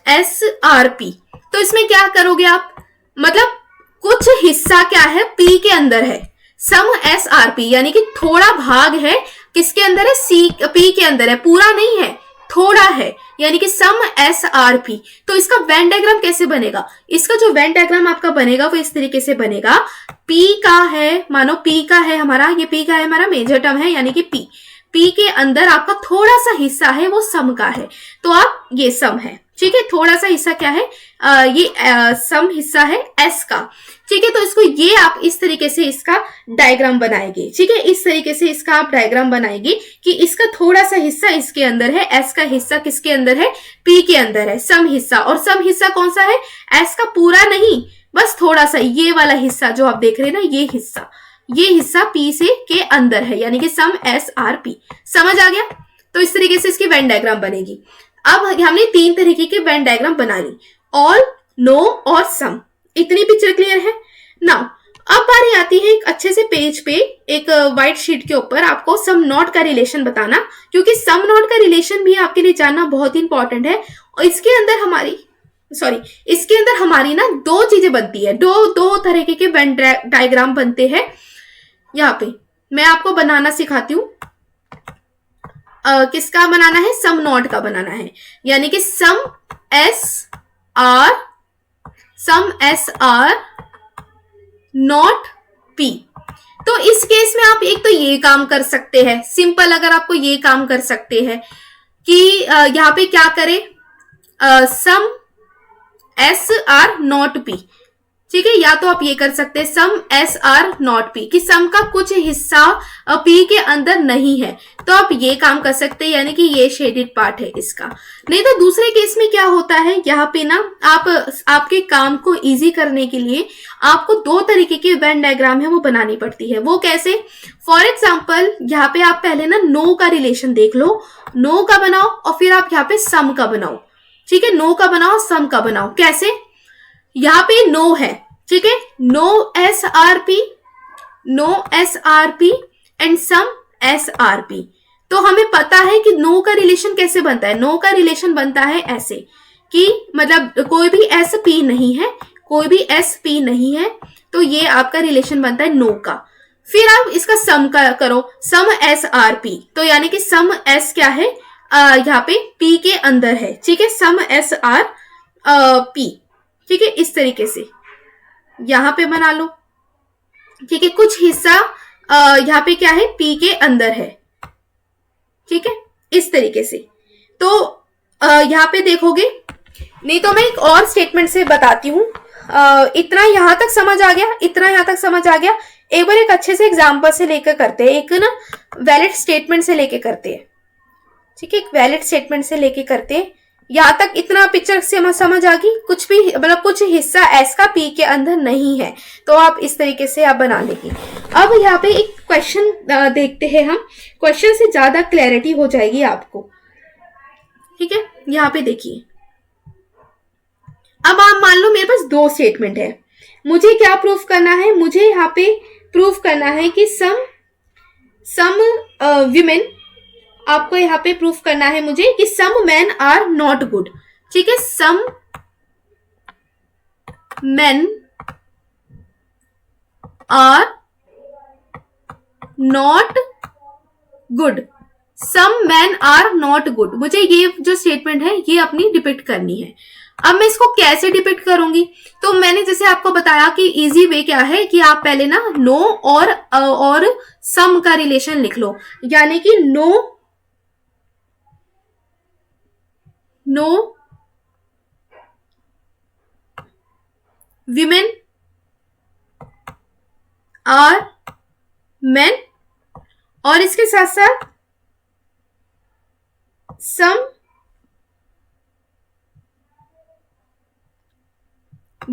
एस आर पी, तो इसमें क्या करोगे आप, मतलब कुछ हिस्सा क्या है, पी के अंदर है, सम एस आर पी, यानी कि थोड़ा भाग है, किसके अंदर है, सी पी के अंदर है, पूरा नहीं है, थोड़ा है, यानी कि सम एस आर पी। तो इसका वेन डायग्राम कैसे बनेगा, इसका जो वेन डायग्राम आपका बनेगा वो इस तरीके से बनेगा, पी का है, मानो पी का है हमारा, ये पी का है हमारा मेजर टर्म है, यानी कि पी के अंदर आपका थोड़ा सा हिस्सा है वो सम का है, तो आप ये सम है। ठीक है, थोड़ा सा हिस्सा क्या है, ये सम हिस्सा है एस का। ठीक है, तो इसको ये आप इस तरीके से इसका डायग्राम बनाएंगे। ठीक है, इस तरीके से इसका आप डायग्राम बनाएंगे कि इसका थोड़ा सा हिस्सा इसके अंदर है, एस का हिस्सा किसके अंदर है, पी के अंदर है, सम हिस्सा। और सम हिस्सा कौन सा है, एस का पूरा नहीं, बस थोड़ा सा, ये वाला हिस्सा जो आप देख रहे हैं ना, ये हिस्सा पी से के अंदर है, यानी कि सम एस आर पी। समझ आ गया, तो इस तरीके से इसकी वेन डायग्राम बनेगी। अब हमने 3 तरीके के वेन डायग्राम बना ली, ऑल, नो और सम। इतनी पिक्चर क्लियर है ना। अब बारी आती है एक अच्छे से पेज पे एक व्हाइट शीट के ऊपर आपको सम नॉट का रिलेशन बताना, क्योंकि सम नॉट का रिलेशन भी आपके लिए जानना बहुत ही इंपॉर्टेंट है। और इसके अंदर हमारी ना 2 चीजें बनती है, दो तरीके के वेन डायग्राम बनते हैं। यहाँ पे मैं आपको बनाना सिखाती हूँ, किसका बनाना है, सम नॉट का बनाना है, यानी कि some S R not P. तो इस केस में आप एक तो ये काम कर सकते हैं, सिंपल अगर आपको ये काम कर सकते हैं कि यहाँ पे क्या करें, सम एस आर नॉट पी। ठीक है, या तो आप ये कर सकते हैं सम एस आर नॉट पी, कि सम का कुछ हिस्सा पी के अंदर नहीं है, तो आप ये काम कर सकते हैं, यानी कि ये शेडेड पार्ट है इसका। नहीं तो दूसरे केस में क्या होता है, यहाँ पे ना आपके काम को इजी करने के लिए आपको 2 तरीके की वेन डायग्राम है वो बनानी पड़ती है। वो कैसे, फॉर एग्जाम्पल यहाँ पे आप पहले ना नो का रिलेशन देख लो, नो का बनाओ और फिर आप यहाँ पे सम का बनाओ। ठीक है, नो का बनाओ, सम का बनाओ। कैसे? यहाँ पे नो है, ठीक है, no SRP, no SRP and some SRP। तो हमें पता है कि नो का रिलेशन कैसे बनता है। नो का रिलेशन बनता है ऐसे कि मतलब कोई भी SP नहीं है, कोई भी SP नहीं है, तो ये आपका रिलेशन बनता है नो का। फिर आप इसका सम का करो, सम SRP, तो यानी कि सम S क्या है, यहाँ पे P के अंदर है, ठीक है, सम SRP, ठीक है, इस तरीके से यहां पे बना लो, ठीक है, कुछ हिस्सा यहाँ पे क्या है, P के अंदर है, ठीक है, इस तरीके से। तो यहाँ पे देखोगे, नहीं तो मैं एक और स्टेटमेंट से बताती हूँ। इतना यहां तक समझ आ गया, इतना यहां तक समझ आ गया। एक बार एक अच्छे से एग्जाम्पल से लेकर करते हैं, एक ना वैलिड स्टेटमेंट से लेके करते हैं, ठीक है, एक वैलिड स्टेटमेंट से लेके करते हैं। यहां तक इतना पिक्चर से समझ आ गई, कुछ भी मतलब कुछ हिस्सा S का P के अंदर नहीं है, तो आप इस तरीके से आप बना लेंगे। अब यहाँ पे एक क्वेश्चन देखते हैं हम, क्वेश्चन से ज्यादा क्लैरिटी हो जाएगी आपको, ठीक है। यहाँ पे देखिए, अब आप मान लो मेरे पास दो स्टेटमेंट है, मुझे क्या प्रूफ करना है, मुझे यहाँ पे प्रूफ करना है कि सम विमेन, आपको यहाँ पे प्रूफ करना है मुझे कि some man are not good, ठीक है, some man are not good, some man are not good. मुझे ये जो स्टेटमेंट है ये अपनी डिपिक्ट करनी है। अब मैं इसको कैसे डिपिक्ट करूंगी, तो मैंने जैसे आपको बताया कि इजी वे क्या है कि आप पहले ना नो और सम का रिलेशन लिख लो, यानी कि नो विमेन आर मेन, और इसके साथ साथ some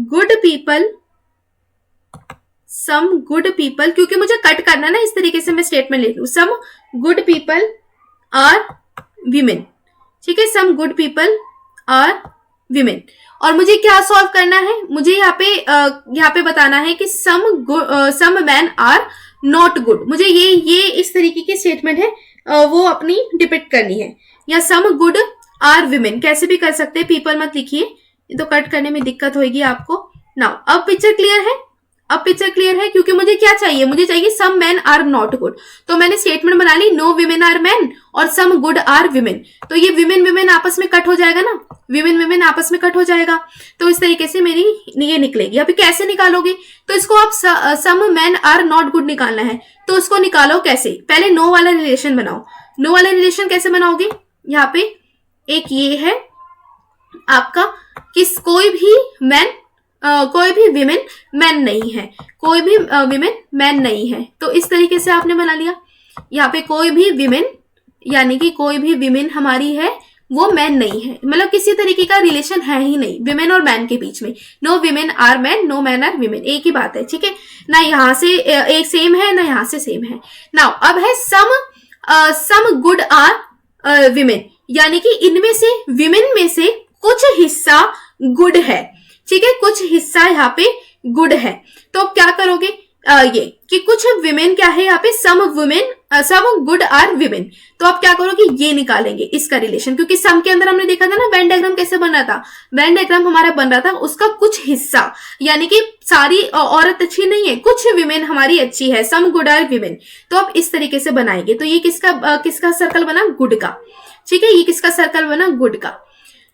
good people, some good people, क्योंकि मुझे कट करना ना, इस तरीके से मैं स्टेटमेंट लिख लू, some good people are women, ठीक है, some good people are women. और मुझे क्या सॉल्व करना है, मुझे यहाँ पे बताना है कि some man are not good. मुझे ये इस तरीके की स्टेटमेंट है वो अपनी डिपिक्ट करनी है, या सम गुड आर विमेन, कैसे भी कर सकते हैं, पीपल मत लिखिए, तो कट करने में दिक्कत होगी आपको। नाउ अब पिक्चर क्लियर है, अब पिक्चर क्लियर है, क्योंकि मुझे क्या चाहिए, मुझे चाहिए सम मैन आर नॉट गुड, तो मैंने स्टेटमेंट बना ली नो विमेन आर मैन और सम गुड आर विमेन। तो ये विमेन आपस में कट हो जाएगा ना, विमेन आपस में कट हो जाएगा, तो इस तरीके से मेरी ये निकलेगी। अभी कैसे निकालोगे, तो इसको आप सम मैन आर नॉट गुड निकालना है, तो उसको निकालो कैसे, पहले नो वाला रिलेशन बनाओ। नो वाला रिलेशन कैसे बनाओगे, यहाँ पे एक ये है आपका कि कोई भी विमेन मैन नहीं है, कोई भी विमेन मैन नहीं है, तो इस तरीके से आपने बना लिया। यहाँ पे कोई भी विमेन, यानी कि कोई भी विमेन हमारी है वो मैन नहीं है, मतलब किसी तरीके का रिलेशन है ही नहीं विमेन और मैन के बीच में। No women are man, no man are women, एक ही बात है, ठीक है ना, यहाँ से एक सेम है ना, यहाँ से सेम है। नाउ अब है सम गुड आर विमेन, यानी कि इनमें से विमेन में से कुछ हिस्सा गुड है, ठीक है, कुछ हिस्सा यहाँ पे गुड है। तो अब क्या करोगे, ये कि कुछ विमेन क्या है यहाँ पे, सम गुड आर विमेन, तो आप क्या करोगे, ये निकालेंगे इसका रिलेशन, क्योंकि सम के अंदर हमने देखा था ना वेन डायग्राम कैसे बन रहा था, वेन डायग्राम हमारा बन रहा था उसका कुछ हिस्सा, यानी कि सारी औरत अच्छी नहीं है, कुछ विमेन हमारी अच्छी है, सम गुड आर विमेन, तो आप इस तरीके से बनाएंगे। तो ये किसका सर्कल बना, गुड का, ठीक है, ये किसका सर्कल बना, गुड का,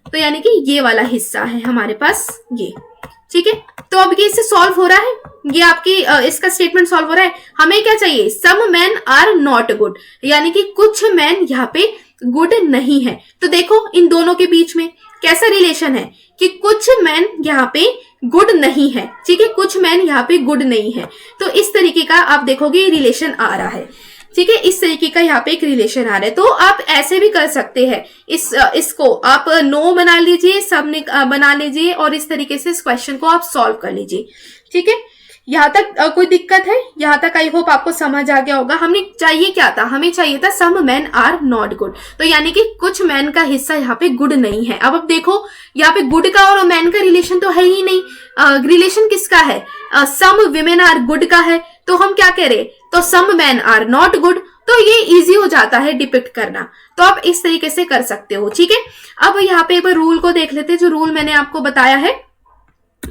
तो यानी कि ये वाला हिस्सा है हमारे पास ये, ठीक है। तो अब ये इससे सॉल्व हो रहा है, ये आपकी इसका स्टेटमेंट सॉल्व हो रहा है। हमें क्या चाहिए, सम मैन आर नॉट गुड, यानी कि कुछ मैन यहाँ पे गुड नहीं है। तो देखो इन दोनों के बीच में कैसा रिलेशन है कि कुछ मैन यहाँ पे गुड नहीं है, ठीक है, कुछ मैन यहाँ पे गुड नहीं है, तो इस तरीके का आप देखोगे रिलेशन आ रहा है, ठीक है, इस तरीके का यहाँ पे एक रिलेशन आ रहा है। तो आप ऐसे भी कर सकते हैं, इसको आप नो बना लीजिए, सब बना लीजिए और इस तरीके से इस क्वेश्चन को आप सॉल्व कर लीजिए, ठीक है। यहाँ तक कोई दिक्कत है? यहाँ तक आई होप आपको समझ आ गया होगा। हमने चाहिए क्या था? हमें चाहिए था सम मैन आर नॉट गुड, तो यानी कि कुछ मैन का हिस्सा यहाँ पे गुड नहीं है। अब देखो यहाँ पे गुड का और मैन का रिलेशन तो है ही नहीं, रिलेशन किसका है? सम विमेन आर गुड का है, तो हम क्या कह रहे? तो सम मैन आर नॉट गुड, तो ये इजी हो जाता है डिपिक्ट करना। तो आप इस तरीके से कर सकते हो, ठीक है। अब यहाँ पे एक बार रूल को देख लेते हैं, जो रूल मैंने आपको बताया है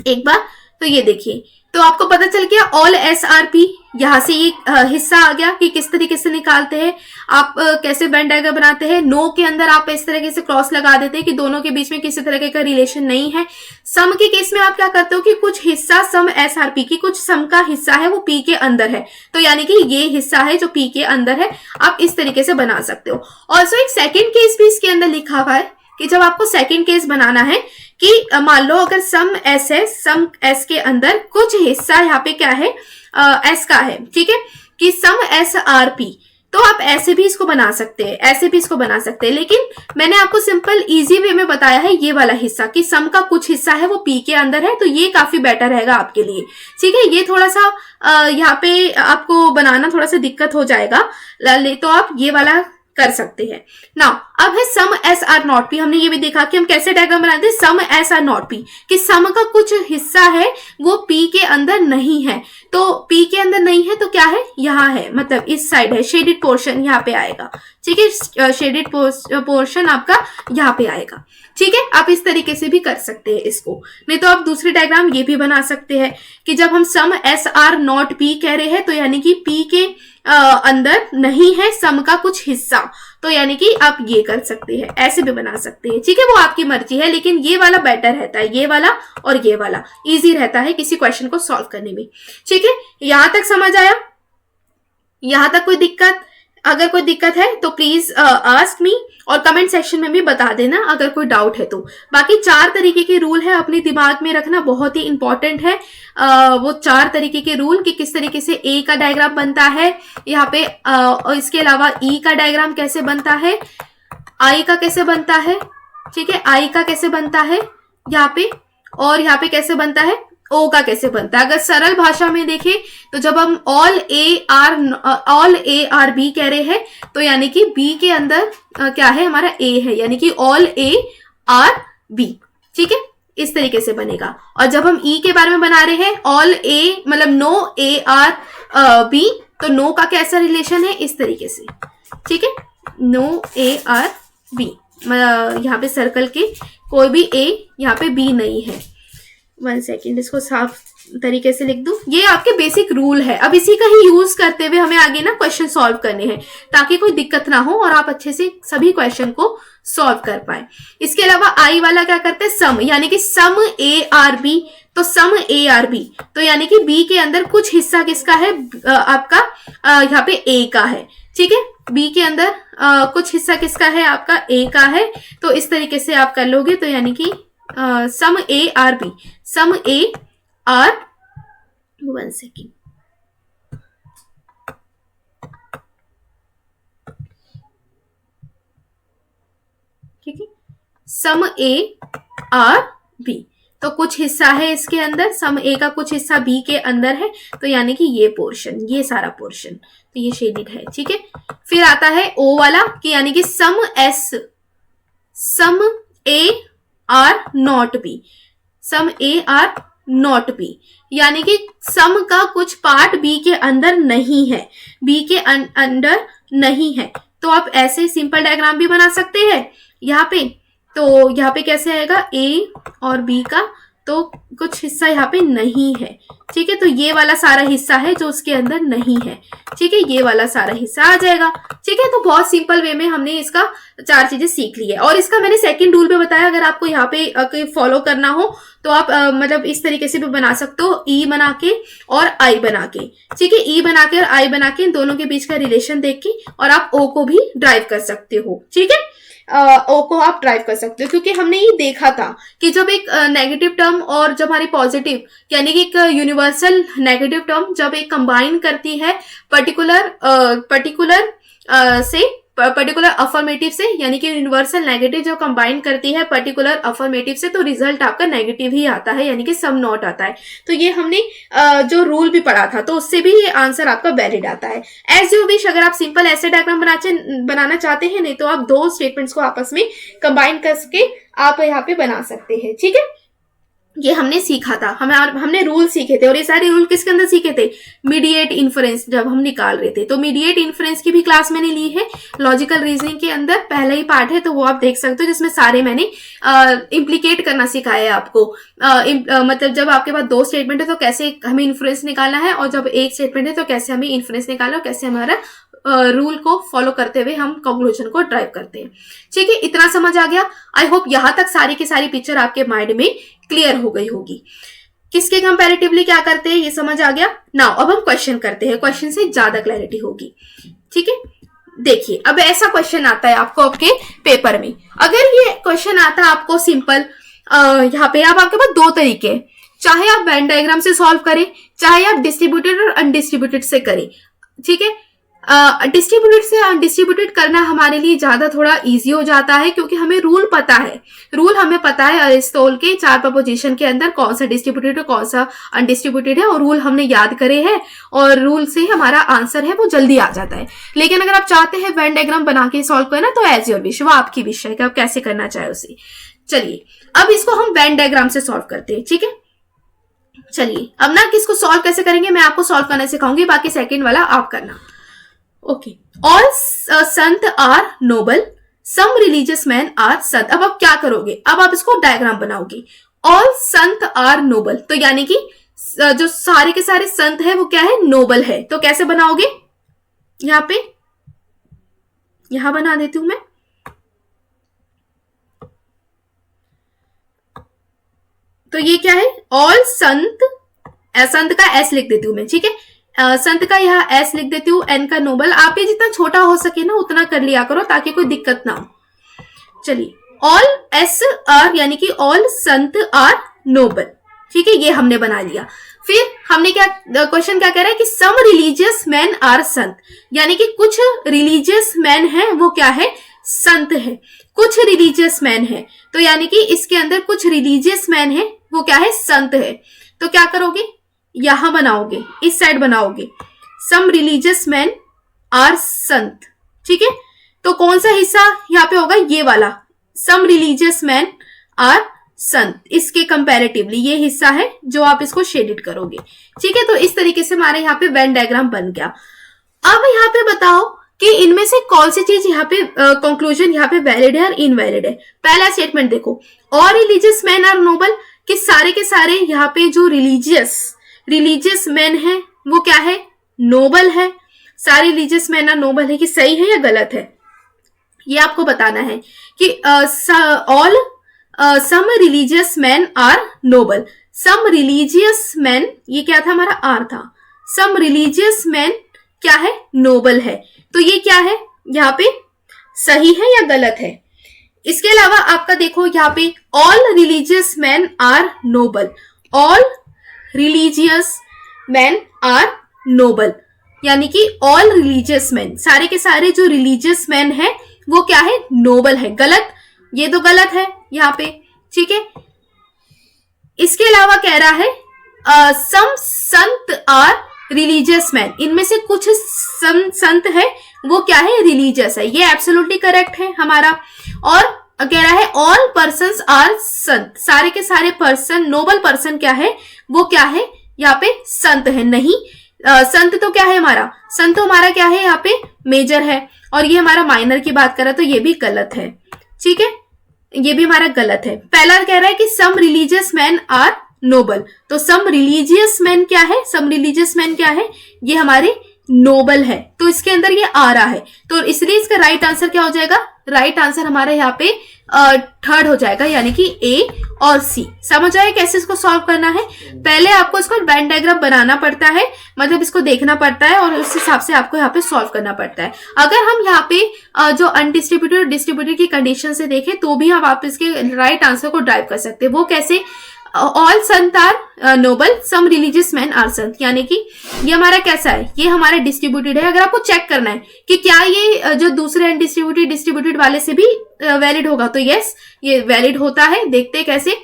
एक बार। तो ये देखिए, तो आपको पता चल गया ऑल SRP, यहां से ये हिस्सा आ गया कि किस तरीके से निकालते हैं आप, कैसे वेन डायग्राम बनाते हैं। नो के अंदर आप इस तरीके से क्रॉस लगा देते हैं कि दोनों के बीच में किसी तरह का रिलेशन नहीं है। सम के केस में आप क्या करते हो कि कुछ हिस्सा सम SRP की, कुछ सम का हिस्सा है वो P के अंदर है, तो यानी कि ये हिस्सा है जो P के अंदर है, आप इस तरीके से बना सकते हो। ऑल्सो एक सेकेंड केस भी इसके अंदर लिखा हुआ है कि जब आपको सेकेंड केस बनाना है कि मान लो अगर सम S है, सम S के अंदर कुछ हिस्सा यहाँ पे क्या है, S का है, ठीक है, कि सम SRP, तो आप ऐसे भी इसको बना सकते हैं, ऐसे भी इसको बना सकते हैं। लेकिन मैंने आपको सिंपल इजी वे में बताया है ये वाला हिस्सा कि सम का कुछ हिस्सा है वो P के अंदर है, तो ये काफी बेटर रहेगा आपके लिए, ठीक है। ये थोड़ा सा यहाँ पे आपको बनाना थोड़ा सा दिक्कत हो जाएगा, तो आप ये वाला कर सकते हैं। नाउ अब है सम एस आर नॉट पी। हमने ये भी देखा कि हम कैसे डायग्राम बनाते हैं, सम एस आर नॉट पी, कि सम का कुछ हिस्सा है वो पी के अंदर नहीं है, तो पी के अंदर नहीं है तो क्या है, यहाँ है, मतलब इस साइड है, शेडेड पोर्शन यहाँ पे आएगा, ठीक है, शेडेड पोर्शन आपका यहाँ पे आएगा, ठीक है। आप इस तरीके से भी कर सकते हैं इसको, नहीं तो आप दूसरी डायग्राम ये भी बना सकते हैं कि जब हम सम एस आर नॉट पी कह रहे हैं तो यानी कि पी के अंदर नहीं है सम का कुछ हिस्सा, तो यानी कि आप ये कर सकते हैं, ऐसे भी बना सकते हैं, ठीक है, वो आपकी मर्जी है। लेकिन ये वाला बेटर रहता है, ये वाला और ये वाला इजी रहता है किसी क्वेश्चन को सॉल्व करने में, ठीक है। यहां तक समझ आया? यहां तक कोई दिक्कत? अगर कोई दिक्कत है तो प्लीज आस्क मी, और कमेंट सेक्शन में भी बता देना अगर कोई डाउट है तो। बाकी 4 तरीके के रूल है, अपने दिमाग में रखना बहुत ही इंपॉर्टेंट है। वो 4 तरीके के रूल कि किस तरीके से ए का डायग्राम बनता है यहाँ पे, और इसके अलावा ई का डायग्राम कैसे बनता है, आई का कैसे बनता है, ठीक है, आई का कैसे बनता है यहाँ पे, और यहाँ पे कैसे बनता है, ओ का कैसे बनता है। अगर सरल भाषा में देखें तो जब हम ऑल ए आर बी कह रहे हैं तो यानी कि बी के अंदर क्या है, हमारा ए है, यानी कि ऑल ए आर बी, ठीक है, इस तरीके से बनेगा। और जब हम ई के बारे में बना रहे हैं, ऑल ए मतलब नो ए आर बी, तो नो का कैसा रिलेशन है, इस तरीके से, ठीक है, नो ए आर बी, यहाँ पे सर्कल के कोई भी ए यहाँ पे बी नहीं है। 1 सेकेंड, इसको साफ तरीके से लिख दूं। ये आपके बेसिक रूल है, अब इसी का ही यूज करते हुए हमें आगे ना क्वेश्चन सॉल्व करने हैं ताकि कोई दिक्कत ना हो और आप अच्छे से सभी क्वेश्चन को सॉल्व कर पाए। इसके अलावा आई वाला क्या करते हैं, सम, यानी कि सम ए आर बी, तो सम ए आर बी, तो यानी कि बी के अंदर कुछ हिस्सा किसका है, आपका यहाँ पे ए का है, ठीक है, बी के अंदर कुछ हिस्सा किसका है, आपका ए का है। तो इस तरीके से आप कर लोगे, तो यानी कि some A are B, some A are, 1 second, ठीक है, सम ए आर बी, तो कुछ हिस्सा है इसके अंदर, सम ए का कुछ हिस्सा बी के अंदर है, तो यानी कि ये पोर्शन, ये सारा पोर्शन, तो ये शेडेड है, ठीक है। फिर आता है ओ वाला कि यानी कि some S, some A are not B, some A are not B, यानी कि सम का कुछ पार्ट बी के अंदर नहीं है, बी के अंदर नहीं है, तो आप ऐसे सिंपल डायग्राम भी बना सकते हैं यहाँ पे। तो यहाँ पे कैसे आएगा, ए और बी का तो कुछ हिस्सा यहाँ पे नहीं है, ठीक है, तो ये वाला सारा हिस्सा है जो उसके अंदर नहीं है, ठीक है, ये वाला सारा हिस्सा आ जाएगा, ठीक है। तो बहुत सिंपल वे में हमने इसका 4 चीजें सीख ली है, और इसका मैंने सेकंड रूल पे बताया, अगर आपको यहाँ पे फॉलो करना हो तो आप मतलब इस तरीके से भी बना सकते हो, ई बना के और आई बना के, ठीक है, ई बना के और आई बना के, इन दोनों के बीच का रिलेशन देख के, और आप ओ को भी ड्राइव कर सकते हो, ठीक है, ओ को आप ड्राइव कर सकते हो, क्योंकि हमने ये देखा था कि जब एक नेगेटिव टर्म और जब हमारी पॉजिटिव, यानी कि एक यूनिवर्सल नेगेटिव टर्म जब एक कंबाइन करती है पर्टिकुलर से पर्टिकुलर अफर्मेटिव से, यानी कि यूनिवर्सल नेगेटिव जब कंबाइन करती है पर्टिकुलर अफर्मेटिव से तो रिजल्ट आपका नेगेटिव ही आता है, यानी कि सम नॉट आता है। तो ये हमने जो रूल भी पढ़ा था तो उससे भी ये आंसर आपका वैलिड आता है। एज यू विश, अगर आप सिंपल ऐसे डायग्राम बनाना चाहते हैं, नहीं तो आप दो स्टेटमेंट्स को आपस में कंबाइन करके आप यहाँ पे बना सकते हैं। ठीक है, ये हमने सीखा था, हमने रूल सीखे थे, और ये सारे रूल किसके अंदर सीखे थे? मीडिएट इन्फरेंस जब हम निकाल रहे थे। तो मीडिएट इन्फरेंस की भी क्लास मैंने ली है लॉजिकल रीजनिंग के अंदर, पहला ही पार्ट है, तो वो आप देख सकते हो, जिसमें सारे मैंने इम्प्लीकेट करना सिखाया है आपको। मतलब जब आपके पास दो स्टेटमेंट है तो कैसे हमें इन्फ्लुएंस निकालना है, और जब एक स्टेटमेंट है तो कैसे हमें इन्फ्लुएंस निकालना है, और कैसे हमारा रूल को फॉलो करते हुए हम कंक्लूजन को ड्राइव करते हैं। ठीक है, इतना समझ आ गया। आई होप यहां तक सारी की सारी पिक्चर आपके माइंड में क्लियर हो गई होगी। किसके कंपैरेटिवली क्या करते हैं ये समझ आ गया। नाउ अब हम क्वेश्चन करते हैं, क्वेश्चन से ज्यादा क्लैरिटी होगी। ठीक है, देखिए अब ऐसा क्वेश्चन आता है आपको आपके पेपर में। अगर ये क्वेश्चन आता है आपको सिंपल, यहाँ पे आपके पास दो तरीके हैं, चाहे आप वेन डायग्राम से सॉल्व करें, चाहे आप डिस्ट्रीब्यूटेड और अनडिस्ट्रीब्यूटेड से करें। ठीक है, डिस्ट्रीब्यूटेड से अनडिस्ट्रीब्यूटेड करना हमारे लिए ज्यादा थोड़ा इजी हो जाता है, क्योंकि हमें रूल पता है। रूल हमें पता है अरिस्टोटल के 4 प्रपोजिशन के अंदर कौन सा डिस्ट्रीब्यूटेड है कौन सा अनडिस्ट्रीब्यूटेड है, और रूल हमने याद करे हैं, और रूल से हमारा आंसर है वो जल्दी आ जाता है। लेकिन अगर आप चाहते हैं वेन डायग्राम बना के सॉल्व करना, तो एज योर विश, वो आपकी विश है कि आप कैसे करना चाहे उसे। चलिए अब इसको हम वेन डायग्राम से सॉल्व करते हैं। ठीक है, चलिए अब ना किसको सॉल्व कैसे करेंगे मैं आपको सॉल्व करना सिखाऊंगी, बाकी सेकेंड वाला आप करना। Okay, all saint are noble, some religious man are saint. अब आप क्या करोगे, अब आप इसको डायग्राम बनाओगे। ऑल संत आर नोबल, तो यानी कि जो सारे के सारे संत है वो क्या है, नोबल है। तो कैसे बनाओगे, यहां पे यहां बना देती हूं मैं। तो ये क्या है, ऑल संत, संत का एस लिख देती हूं मैं। ठीक है, संत का यहाँ एस लिख देती हूँ, एन का नोबल। आप ये जितना छोटा हो सके ना उतना कर लिया करो ताकि कोई दिक्कत ना हो। चलिए, ऑल एस आर यानी कि ऑल संत आर नोबल। ठीक है, ये हमने बना लिया। फिर हमने क्या, क्वेश्चन क्या कह रहा है कि some religious man are saint, यानी कि कुछ रिलीजियस मैन है वो क्या है, संत है। कुछ रिलीजियस मैन है, तो यानी कि इसके अंदर कुछ रिलीजियस मैन है वो क्या है, संत है। तो क्या करोगे, यहां बनाओगे, इस साइड बनाओगे, सम रिलीजियस मैन आर संत। ठीक है, तो कौन सा हिस्सा यहाँ पे होगा, ये वाला, सम रिलीजियस मैन आर संत। इसके कंपैरेटिवली ये हिस्सा है जो आप इसको शेडेड करोगे। ठीक है, तो इस तरीके से हमारे यहाँ पे वेन डायग्राम बन गया। अब यहाँ पे बताओ कि इनमें से कौन सी चीज यहाँ पे कंक्लूजन यहाँ पे वैलिड है और इनवैलिड है। पहला स्टेटमेंट देखो, all religious man are noble, कि सारे के सारे यहाँ पे जो रिलीजियस मैन है वो क्या है, नोबल है। सारे रिलीजियस मैन आर नोबल है, कि सही है या गलत है, ये आपको बताना है कि all some religious man are noble. Some religious man, ये क्या था हमारा आर था, सम रिलीजियस मैन क्या है, नोबल है। तो ये क्या है, यहाँ पे सही है या गलत है। इसके अलावा आपका देखो यहाँ पे all religious man are noble, all religious man are noble, यानी कि ऑल रिलीजियस मैन, सारे के सारे जो रिलीजियस मैन है वो क्या है, नोबल है। गलत, ये तो गलत है यहाँ पे। ठीक है, इसके अलावा कह रहा है सम संत आर रिलीजियस मैन, इनमें से कुछ संत है वो क्या है, रिलीजियस है। ये एब्सोल्युटली करेक्ट है हमारा। और कह रहा है ऑल पर्सन्स आर संत, सारे के सारे पर्सन, नोबल पर्सन क्या है, वो क्या है, यहाँ पे संत है। नहीं, संत तो क्या है हमारा, संत तो हमारा क्या है, यहाँ पे मेजर है, और ये हमारा माइनर की बात कर रहा है, तो ये भी गलत है। ठीक है, ये भी हमारा गलत है। पहला कह रहा है कि some religious man are noble, तो सम रिलीजियस मैन क्या है, सम रिलीजियस मैन क्या है, ये हमारे नोबल है। तो इसके अंदर ये आ रहा है, तो इसलिए इसका राइट आंसर क्या हो जाएगा, राइट आंसर हमारे यहाँ पे थर्ड हो जाएगा, यानी कि ए और सी। समझ आए कैसे इसको सॉल्व करना है। पहले आपको इसको वेन डायग्राम बनाना पड़ता है, मतलब इसको देखना पड़ता है, और उस हिसाब से आपको यहाँ पे सॉल्व करना पड़ता है। अगर हम यहाँ पे जो अनडिस्ट्रीब्यूटेड और डिस्ट्रीब्यूटेड की कंडीशन से देखें तो भी हम आप इसके राइट आंसर को ड्राइव कर सकते हैं। वो कैसे, all saint are noble, some religious man are saint, यानी कि ये हमारा कैसा है, ये हमारा डिस्ट्रीब्यूटेड है। अगर आपको चेक करना है कि क्या ये जो दूसरे अनडिस्ट्रीब्यूटेड डिस्ट्रीब्यूटेड वाले से भी वैलिड होगा, तो यस ये वैलिड होता है। देखते हैं कैसे।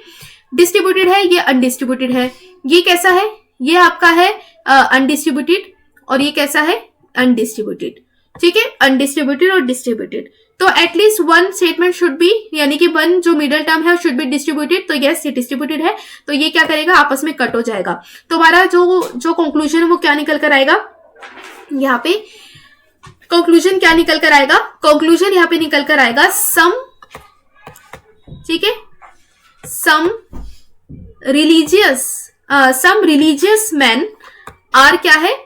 डिस्ट्रीब्यूटेड है, ये अनडिस्ट्रीब्यूटेड है। ये कैसा है, ये आपका है अनडिस्ट्रीब्यूटेड, और ये कैसा है अनडिस्ट्रीब्यूटेड। ठीक है, अनडिस्ट्रीब्यूटेड और डिस्ट्रीब्यूटेड। तो at least one statement should be, यानी कि वन जो मिडिल टर्म है शुड बी डिस्ट्रीब्यूटेड। तो यस ये डिस्ट्रीब्यूटेड है, तो ये क्या करेगा, आपस में कट हो जाएगा। तो हमारा जो कंक्लूजन है वो क्या निकल कर आएगा, यहाँ पे कंक्लूजन क्या निकल कर आएगा, कंक्लूजन यहाँ पे निकल कर आएगा सम, ठीक है, सम रिलीजियस मैन आर क्या है,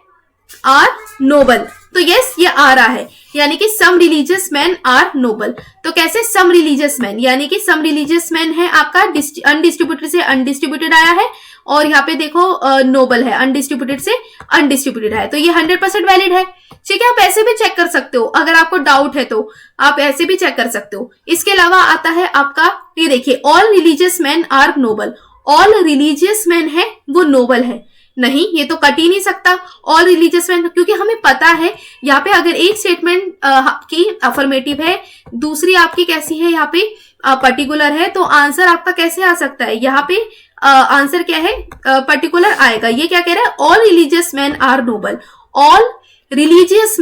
आर नोबल। तो यस ये आ रहा है, यानी कि some religious man are noble. तो कैसे, सम रिलीजियस मैन, यानी कि सम रिलीजियस मैन है आपका अनडिस्ट्रीब्यूटेड से अनडिस्ट्रीब्यूटेड आया है, और यहाँ पे देखो नोबल है, अनडिस्ट्रीब्यूटेड से अनडिस्ट्रीब्यूटेड है। तो ये 100% वैलिड है। ठीक है, आप ऐसे भी चेक कर सकते हो, अगर आपको डाउट है तो आप ऐसे भी चेक कर सकते हो। इसके अलावा आता है आपका, ये देखिए, all religious man are noble. All religious man है वो नोबल है, नहीं ये तो कट ही नहीं सकता ऑल रिलीजियस मैन, क्योंकि हमें पता है यहाँ पे अगर एक स्टेटमेंट आपकी अफर्मेटिव है, दूसरी आपकी कैसी है, यहाँ पे पर्टिकुलर है, तो आंसर आपका कैसे आ सकता है, यहाँ पे आंसर क्या है, पर्टिकुलर आएगा। ये क्या कह रहा है, all religious man are noble. All religious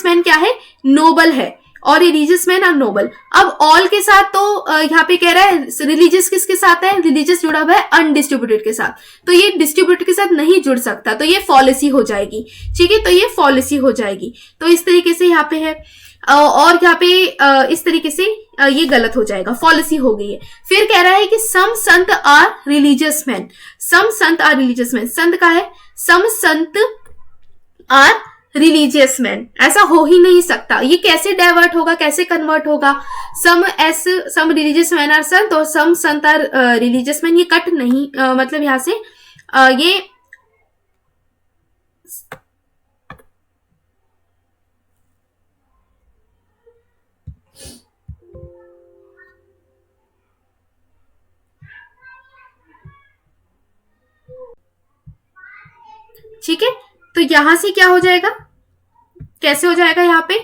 man क्या है, नोबल है, और रिलीजियस मैन आर नोबल। अब ऑल के साथ तो यहाँ पे कह रहा है रिलीजियस किसके साथ है, रिलीजियस जुड़ा हुआ है अनडिस्ट्रीब्यूटेड के साथ, तो ये डिस्ट्रीब्यूटेड के साथ नहीं जुड़ सकता, तो ये फॉलिसी हो जाएगी। ठीक है, तो ये फॉलिसी हो जाएगी। तो इस तरीके से यहाँ पे है, और यहाँ पे इस तरीके से ये गलत हो जाएगा, फॉलिसी हो गई है। फिर कह रहा है कि सम संत are religious man, some Sant are religious man, संत का है सम संत आर रिलीजियस मैन, ऐसा हो ही नहीं सकता। ये कैसे डाइवर्ट होगा, कैसे कन्वर्ट होगा, सम रिलीजियस मैन आर संत और सम संत आर रिलीजियस मैन, ये कट नहीं, मतलब यहां से ये ठीक है। तो यहां से क्या हो जाएगा, कैसे हो जाएगा यहाँ पे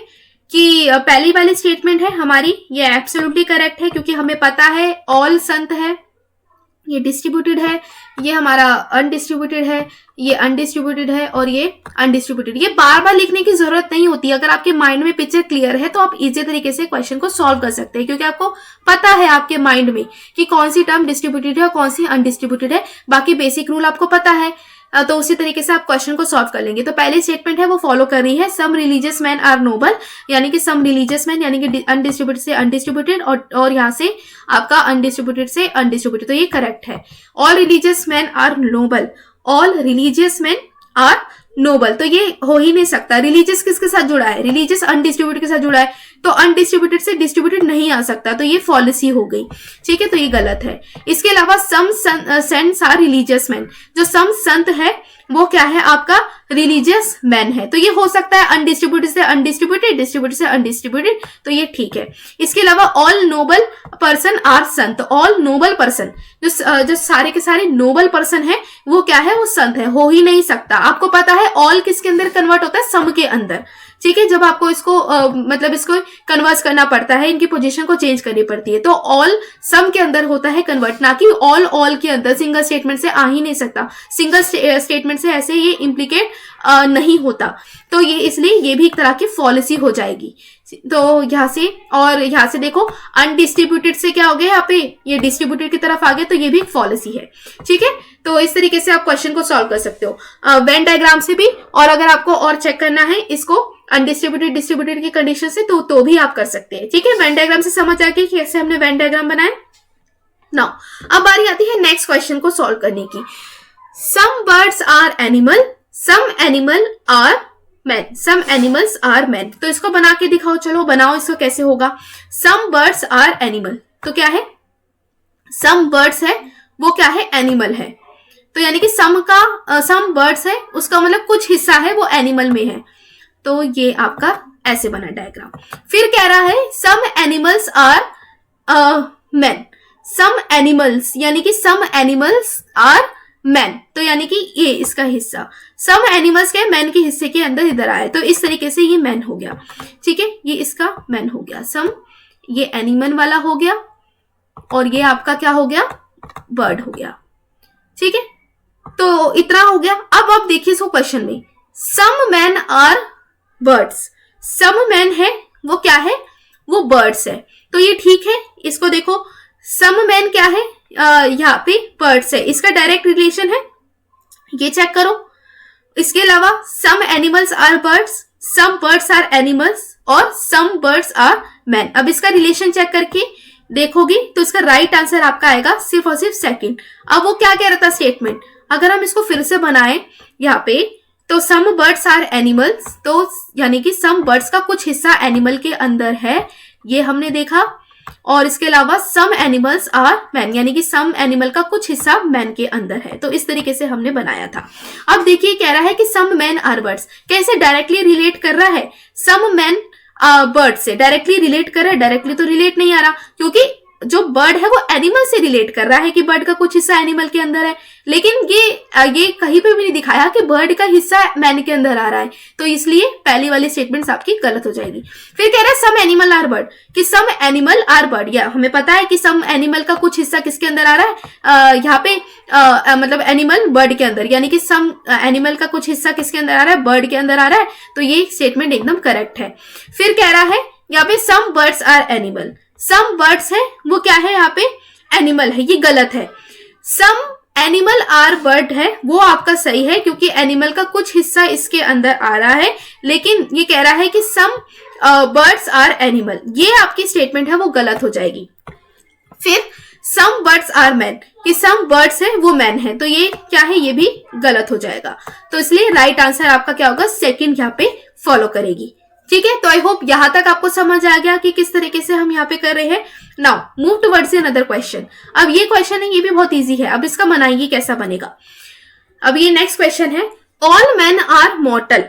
कि पहली वाली स्टेटमेंट है हमारी, ये एब्सोल्युटली करेक्ट है, क्योंकि हमें पता है ऑल संत है, ये डिस्ट्रीब्यूटेड है, ये हमारा अनडिस्ट्रीब्यूटेड है, ये अनडिस्ट्रीब्यूटेड है, और ये अनडिस्ट्रीब्यूटेड। ये बार बार लिखने की जरूरत नहीं होती, अगर आपके माइंड में पिक्चर क्लियर है तो आप इजी तरीके से क्वेश्चन को सॉल्व कर सकते हैं, क्योंकि आपको पता है आपके माइंड में कि कौन सी टर्म डिस्ट्रीब्यूटेड है और कौन सी अनडिस्ट्रीब्यूटेड है। बाकी बेसिक रूल आपको पता है, तो उसी तरीके से आप क्वेश्चन को सॉल्व कर लेंगे। तो पहली स्टेटमेंट है वो फॉलो कर रही है, some religious man are noble, यानी कि सम रिलीजियस मैन यानी कि अनडिस्ट्रीब्यूटेड से अनडिस्ट्रीब्यूटेड, और यहाँ से आपका अनडिस्ट्रीब्यूटेड से अनडिस्ट्रीब्यूटेड, तो ये करेक्ट है। All religious man are noble, all religious man are noble, तो ये हो ही नहीं सकता। रिलीजियस किसके साथ जुड़ा है, रिलीजियस अनडिस्ट्रीब्यूटेड के साथ जुड़ा है, तो अनडिस्ट्रीब्यूटेड से डिस्ट्रीब्यूटेड नहीं आ सकता, तो ये फॉलिसी हो गई। ठीक है, तो ये गलत है। इसके अलावा सम सेंट्स आर रिलीजियस मैन, जो सम संत है वो क्या है, आपका रिलीजियस मैन है, तो ये हो सकता है अनडिस्ट्रीब्यूटेड से अनडिस्ट्रीब्यूटेड, डिस्ट्रीब्यूटेड से अनडिस्ट्रीब्यूटेड, तो ये ठीक है। इसके अलावा all Nobel person are Sant, all Nobel person, जो सारे के सारे नोबल पर्सन है वो क्या है, वो संत है, हो ही नहीं सकता। आपको पता है ऑल किसके अंदर कन्वर्ट होता है, सम के अंदर। ठीक है, जब आपको इसको मतलब इसको कन्वर्ट करना पड़ता है, इनकी पोजीशन को चेंज करनी पड़ती है, तो ऑल सम के अंदर होता है कन्वर्ट, ना कि ऑल के अंदर। सिंगल स्टेटमेंट से आ ही नहीं सकता, सिंगल स्टेटमेंट से ऐसे ये इम्प्लीकेट नहीं होता, तो ये इसलिए ये भी एक तरह की फॉलिसी हो जाएगी। तो यहाँ से, और यहाँ से देखो अनडिस्ट्रीब्यूटेड से क्या हो गया, यहाँ पे ये डिस्ट्रीब्यूटेड की तरफ आ गया, तो ये भी एक फॉलिसी है। ठीक है, तो इस तरीके से आप क्वेश्चन को सॉल्व कर सकते हो वेन डायग्राम से भी, और अगर आपको और चेक करना है इसको अनडिस्ट्रीब्यूटेड डिस्ट्रीब्यूटेड की कंडीशन से, तो भी आप कर सकते हैं। ठीक है, वेन डायग्राम से समझ आ गई कि कैसे हमने वेन डायग्राम बनाया। नाउ अब बारी आती है नेक्स्ट क्वेश्चन को सॉल्व करने की। Some birds are animal, some animal are man, some animals are man, तो इसको बना के दिखाओ, चलो बनाओ, इसको कैसे होगा। सम बर्ड्स आर एनिमल, तो क्या है, सम बर्ड्स है वो क्या है, एनिमल है, तो यानी कि सम बर्ड्स है, उसका मतलब कुछ हिस्सा है वो एनिमल में है, तो ये आपका ऐसे बना डायग्राम। फिर कह रहा है some animals are man, some animals, यानी कि सम एनिमल्स आर मैन, तो यानी कि ये इसका हिस्सा सम एनिमल्स के मैन के हिस्से के अंदर इधर आया, तो इस तरीके से ये मैन हो गया। ठीक है, ये इसका मैन हो गया, सम ये एनिमल वाला हो गया और ये आपका क्या हो गया, बर्ड हो गया। ठीक है, तो इतना हो गया। अब आप देखिए इसको क्वेश्चन में, some man are birds, some man है वो क्या है, वो बर्ड्स है, तो ये ठीक है। इसको देखो, सम मैन क्या है, यहाँ पे बर्ड्स है, इसका डायरेक्ट रिलेशन है, ये चेक करो। इसके अलावा some animals are birds, some birds are animals और सम बर्ड्स आर मैन। अब इसका रिलेशन चेक करके देखोगे तो इसका राइट आंसर आपका आएगा सिर्फ और सिर्फ सेकंड। अब वो क्या कह रहा था स्टेटमेंट, अगर हम इसको फिर से बनाएं यहाँ पे, तो सम बर्ड्स आर एनिमल्स, तो यानी कि सम बर्ड्स का कुछ हिस्सा एनिमल के अंदर है, ये हमने देखा। और इसके अलावा सम एनिमल्स आर मैन, यानी कि सम एनिमल का कुछ हिस्सा मैन के अंदर है, तो इस तरीके से हमने बनाया था। अब देखिए कह रहा है कि सम मैन आर बर्ड्स, कैसे डायरेक्टली रिलेट कर रहा है, सम मैन बर्ड से डायरेक्टली रिलेट कर रहा है, डायरेक्टली तो रिलेट नहीं आ रहा, क्योंकि जो बर्ड है वो एनिमल से रिलेट कर रहा है कि बर्ड का कुछ हिस्सा एनिमल के अंदर है, लेकिन ये कहीं पे भी नहीं दिखाया कि बर्ड का हिस्सा मैन के अंदर आ रहा है, तो इसलिए पहली वाली स्टेटमेंट आपकी गलत हो जाएगी। फिर कह रहा है सम एनिमल आर बर्ड, कि सम एनिमल आर बर्ड, या हमें पता है कि सम एनिमल का कुछ हिस्सा किसके अंदर आ रहा है, यहाँ पे मतलब एनिमल बर्ड के अंदर, यानी कि सम एनिमल का कुछ हिस्सा किसके अंदर आ रहा है, बर्ड के अंदर आ रहा है, तो ये स्टेटमेंट एकदम करेक्ट है। फिर कह रहा है यहाँ पे some birds are animal, some birds है वो क्या है, यहाँ पे एनिमल है, ये गलत है। सम एनिमल आर बर्ड है वो आपका सही है, क्योंकि एनिमल का कुछ हिस्सा इसके अंदर आ रहा है, लेकिन ये कह रहा है कि सम बर्ड्स आर एनिमल, ये आपकी स्टेटमेंट है वो गलत हो जाएगी। फिर सम बर्ड्स आर मैन, कि सम बर्ड्स है वो मैन है, तो ये क्या है, ये भी गलत हो जाएगा। तो इसलिए राइट आंसर आपका क्या होगा, सेकंड यहाँ पे फॉलो करेगी। ठीक है, तो आई होप यहां तक आपको समझ आ गया कि किस तरीके से हम यहाँ पे कर रहे हैं। Now move towards another question. अब ये क्वेश्चन है, ये भी बहुत इजी है, अब इसका बनाइए कैसा बनेगा। अब ये नेक्स्ट क्वेश्चन है, all man are mortal,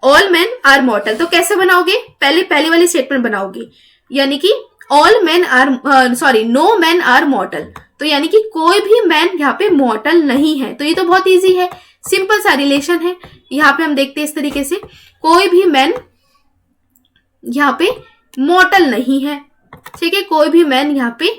all man are mortal, तो कैसे बनाओगे, पहले वाली स्टेटमेंट बनाओगे, यानी कि all man are no man are mortal, तो यानी कि कोई भी मैन यहाँ पे मॉर्टल नहीं है, तो ये तो बहुत इजी है, सिंपल सा रिलेशन है। यहाँ पे हम देखते हैं इस तरीके से, कोई भी मैन यहाँ पे मॉर्टल नहीं है। ठीक है, कोई भी मैन यहाँ पे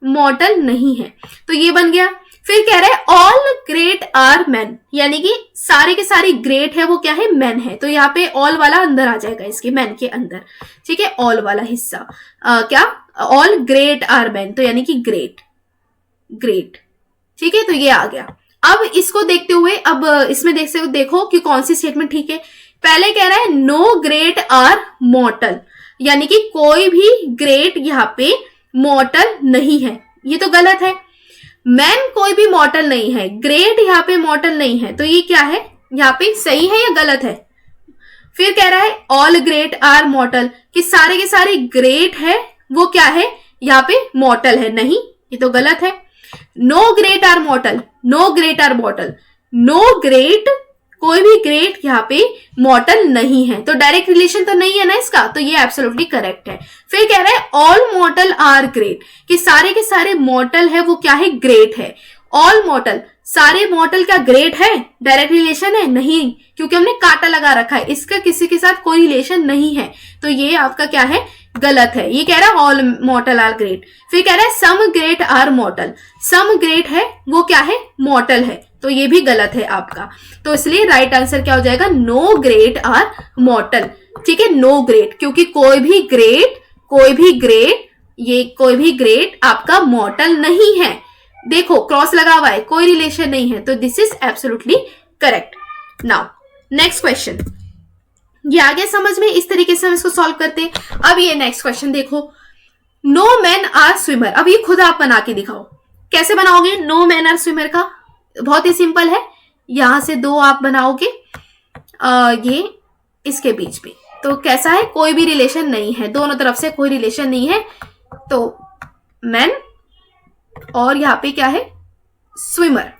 मॉर्टल नहीं है, तो ये बन गया। फिर कह रहा है ऑल ग्रेट आर मैन, यानी कि सारे के सारे ग्रेट है वो क्या है, मैन है, तो यहाँ पे ऑल वाला अंदर आ जाएगा इसके मैन के अंदर। ठीक है, ऑल वाला हिस्सा क्या, ऑल ग्रेट आर मैन, तो यानी कि ग्रेट। ठीक है, तो ये आ गया। अब इसको देखते हुए अब इसमें देखो कि कौन सी स्टेटमेंट ठीक है। पहले कह रहा है नो ग्रेट आर मॉर्टल, यानी कि कोई भी ग्रेट यहाँ पे मॉर्टल नहीं है, ये तो गलत है। मैन कोई भी मॉर्टल नहीं है, ग्रेट यहाँ पे मॉर्टल नहीं है, तो ये क्या है, यहाँ पे सही है या गलत है। फिर कह रहा है ऑल ग्रेट आर मॉर्टल, कि सारे के सारे ग्रेट है वो क्या है, यहाँ पे मॉर्टल है, नहीं, ये तो गलत है। No great are mortal, no great are mortal, no great कोई भी ग्रेट यहाँ पे मॉर्टल नहीं है, तो डायरेक्ट रिलेशन तो नहीं है ना इसका, तो ये एब्सोल्युटली करेक्ट है। फिर कह रहा है ऑल मॉर्टल आर ग्रेट, कि सारे के सारे मॉर्टल है वो क्या है, ग्रेट है। ऑल मॉर्टल, सारे मॉर्टल क्या ग्रेट है, डायरेक्ट रिलेशन है, नहीं, क्योंकि हमने कांटा लगा रखा है, इसका किसी के साथ कोई रिलेशन नहीं है, तो ये आपका क्या है, गलत है। ये कह रहा है ऑल मॉर्टल आर ग्रेट। फिर कह रहा है some great are mortal, some great है वो क्या है, मॉर्टल है, तो ये भी गलत है आपका, तो इसलिए राइट आंसर क्या हो जाएगा, नो ग्रेट आर मॉर्टल। ठीक है, नो ग्रेट, क्योंकि कोई भी ग्रेट आपका मॉर्टल नहीं है। देखो क्रॉस लगा हुआ है, कोई रिलेशन नहीं है, तो this is absolutely correct. Now next question, ये आ गया समझ में, इस तरीके से हम इसको सॉल्व करते हैं। अब ये नेक्स्ट क्वेश्चन देखो, नो मैन आर स्विमर, अब ये खुद आप बना के दिखाओ, कैसे बनाओगे नो मैन आर स्विमर का, बहुत ही सिंपल है, यहां से दो आप बनाओगे ये इसके बीच में, तो कैसा है, कोई भी रिलेशन नहीं है, दोनों तरफ से कोई रिलेशन नहीं है, तो मैन और यहाँ पे क्या है, swimmer,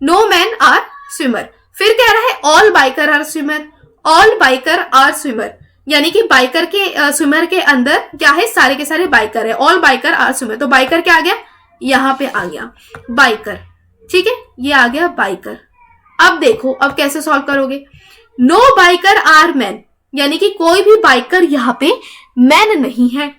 no man are swimmer. फिर कह रहा है all biker are swimmer, all biker are swimmer, यानी कि बाइकर के स्विमर के अंदर क्या है, सारे के सारे बाइकर है, ऑल बाइकर आर स्विमर, तो बाइकर क्या आ गया, यहाँ पे आ गया बाइकर, ठीक है, ये आ गया बाइकर। अब देखो अब कैसे सॉल्व करोगे। नो बाइकर आर मैन, यानी कि कोई भी बाइकर यहाँ पे मैन नहीं है,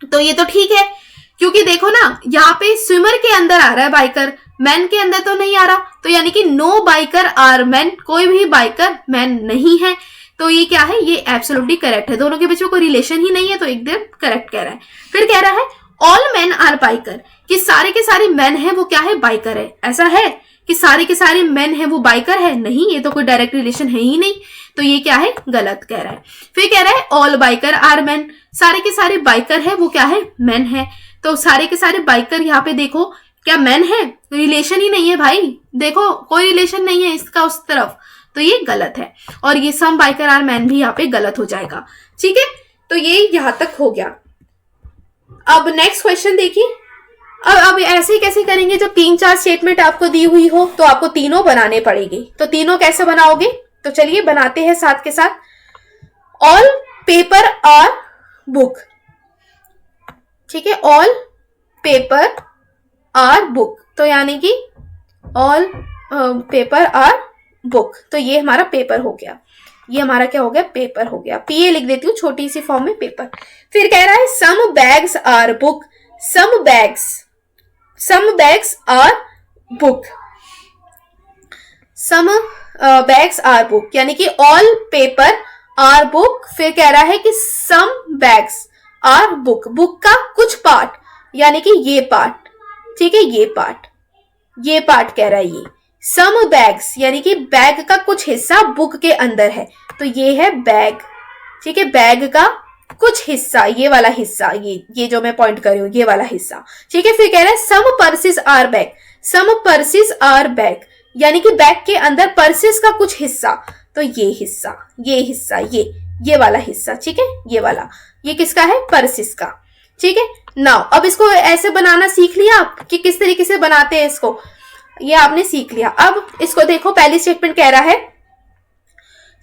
तो ये तो ठीक है, क्योंकि देखो ना यहाँ पे स्विमर के अंदर आ रहा है बाइकर, मैन के अंदर तो नहीं आ रहा, तो यानी कि नो बाइकर आर मैन, कोई भी बाइकर मैन नहीं है। तो ये क्या है, ये एब्सोल्युटली करेक्ट है, दोनों के बीच में कोई रिलेशन ही नहीं है, तो एकदम करेक्ट कह रहा है। फिर कह रहा है ऑल मैन आर बाइकर, कि सारे के सारे मैन है वो क्या है, बाइकर है। ऐसा है कि सारे के सारे मैन है वो बाइकर है, नहीं, ये तो कोई डायरेक्ट रिलेशन है ही नहीं, तो ये क्या है, गलत कह रहा है। फिर कह रहा है ऑल बाइकर आर मैन, सारे के सारे बाइकर है वो क्या है, मैन है। तो सारे के सारे बाइकर यहाँ पे देखो क्या मैन है, रिलेशन ही नहीं है भाई, देखो कोई रिलेशन नहीं है इसका उस तरफ, तो ये गलत है। और ये सम बाइकर आर मैन भी यहाँ पे गलत हो जाएगा, ठीक है। तो ये यहां तक हो गया। अब नेक्स्ट क्वेश्चन देखिए। अब ऐसे कैसे करेंगे, जब 3-4 स्टेटमेंट आपको दी हुई हो तो आपको तीनों बनाने पड़ेगी, तो तीनों कैसे बनाओगे, तो चलिए बनाते हैं साथ के साथ। ऑल पेपर आर बुक, ठीक है, ऑल पेपर आर बुक, तो यानी कि ऑल पेपर आर बुक, तो ये हमारा पेपर हो गया, ये हमारा क्या हो गया, पेपर हो गया। पीए लिख देती हूँ छोटी सी फॉर्म में, पेपर। फिर कह रहा है some bags are book, some bags are book, some bags are book, यानी कि ऑल पेपर आर बुक। फिर कह रहा है कि सम बैग्स आर बुक, बुक का कुछ पार्ट, यानी कि ये पार्ट, ठीक है, ये पार्ट कह रहा है ये। सम बैग्स, यानी कि बैग का कुछ हिस्सा बुक के अंदर है, तो ये है बैग, ठीक है, बैग का कुछ हिस्सा, ये वाला हिस्सा, ये जो मैं पॉइंट कर रही हूं, ये वाला हिस्सा, ठीक है। फिर कह रहा है some purses are bag, some purses are bag, यानी कि बैग के अंदर पर्सेस का कुछ हिस्सा, तो ये हिस्सा, ये वाला हिस्सा, ठीक है, ये वाला, ये किसका है, पर्सेस का, ठीक है। नाउ अब इसको ऐसे बनाना सीख लिया आप कि किस तरीके से बनाते हैं इसको, ये आपने सीख लिया। अब इसको देखो, पहली स्टेटमेंट कह रहा है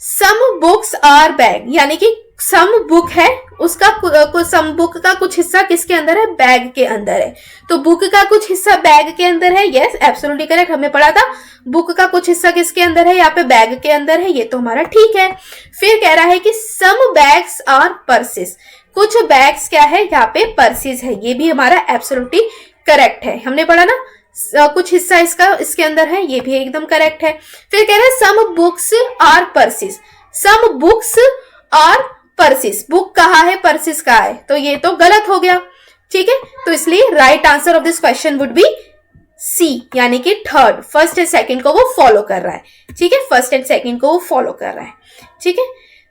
सम बुक्स आर बैग, यानी कि सम बुक है, उसका सम बुक का कुछ हिस्सा किसके अंदर है, बैग के अंदर है, तो बुक का कुछ हिस्सा बैग के अंदर है, यस एब्सोल्युटली करेक्ट, हमने पढ़ा था बुक का कुछ हिस्सा किसके अंदर है, यहाँ पे बैग के अंदर है, ये तो हमारा ठीक है। फिर कह रहा है कि सम बैग्स आर पर्सेस, कुछ बैग्स क्या है, यहाँ पे पर्सेस है, ये भी हमारा एब्सोल्युटली करेक्ट है, हमने पढ़ा ना, कुछ हिस्सा इसके अंदर है, ये भी एकदम करेक्ट है। फिर कह रहे हैं some books are purses, some books are purses, book कहाँ है, पर्सेस कहाँ है, तो ये तो गलत हो गया, ठीक है। तो इसलिए right answer of this question would be C, यानी कि थर्ड, फर्स्ट एंड सेकंड को वो फॉलो कर रहा है, ठीक है, फर्स्ट एंड सेकंड को वो फॉलो कर रहा है, ठीक है।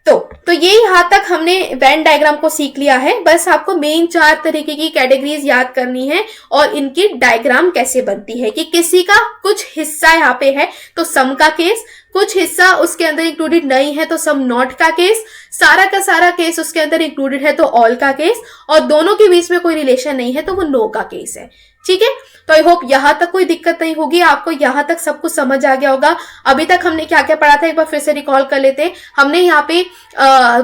तो ये यहां तक हमने वेन डायग्राम को सीख लिया है। बस आपको मेन 4 तरीके की कैटेगरीज याद करनी है और इनकी डायग्राम कैसे बनती है, कि किसी का कुछ हिस्सा यहाँ पे है तो सम का केस, कुछ हिस्सा उसके अंदर इंक्लूडेड नहीं है तो सम नॉट का केस, सारा का सारा केस उसके अंदर इंक्लूडेड है तो ऑल का केस, और दोनों के बीच में कोई रिलेशन नहीं है तो वो नो का केस है, ठीक है। तो आई होप यहां तक कोई दिक्कत नहीं होगी, आपको यहां तक सब कुछ समझ आ गया होगा। अभी तक हमने क्या क्या पढ़ा था, एक बार फिर से रिकॉल कर लेते हैं। हमने यहाँ पे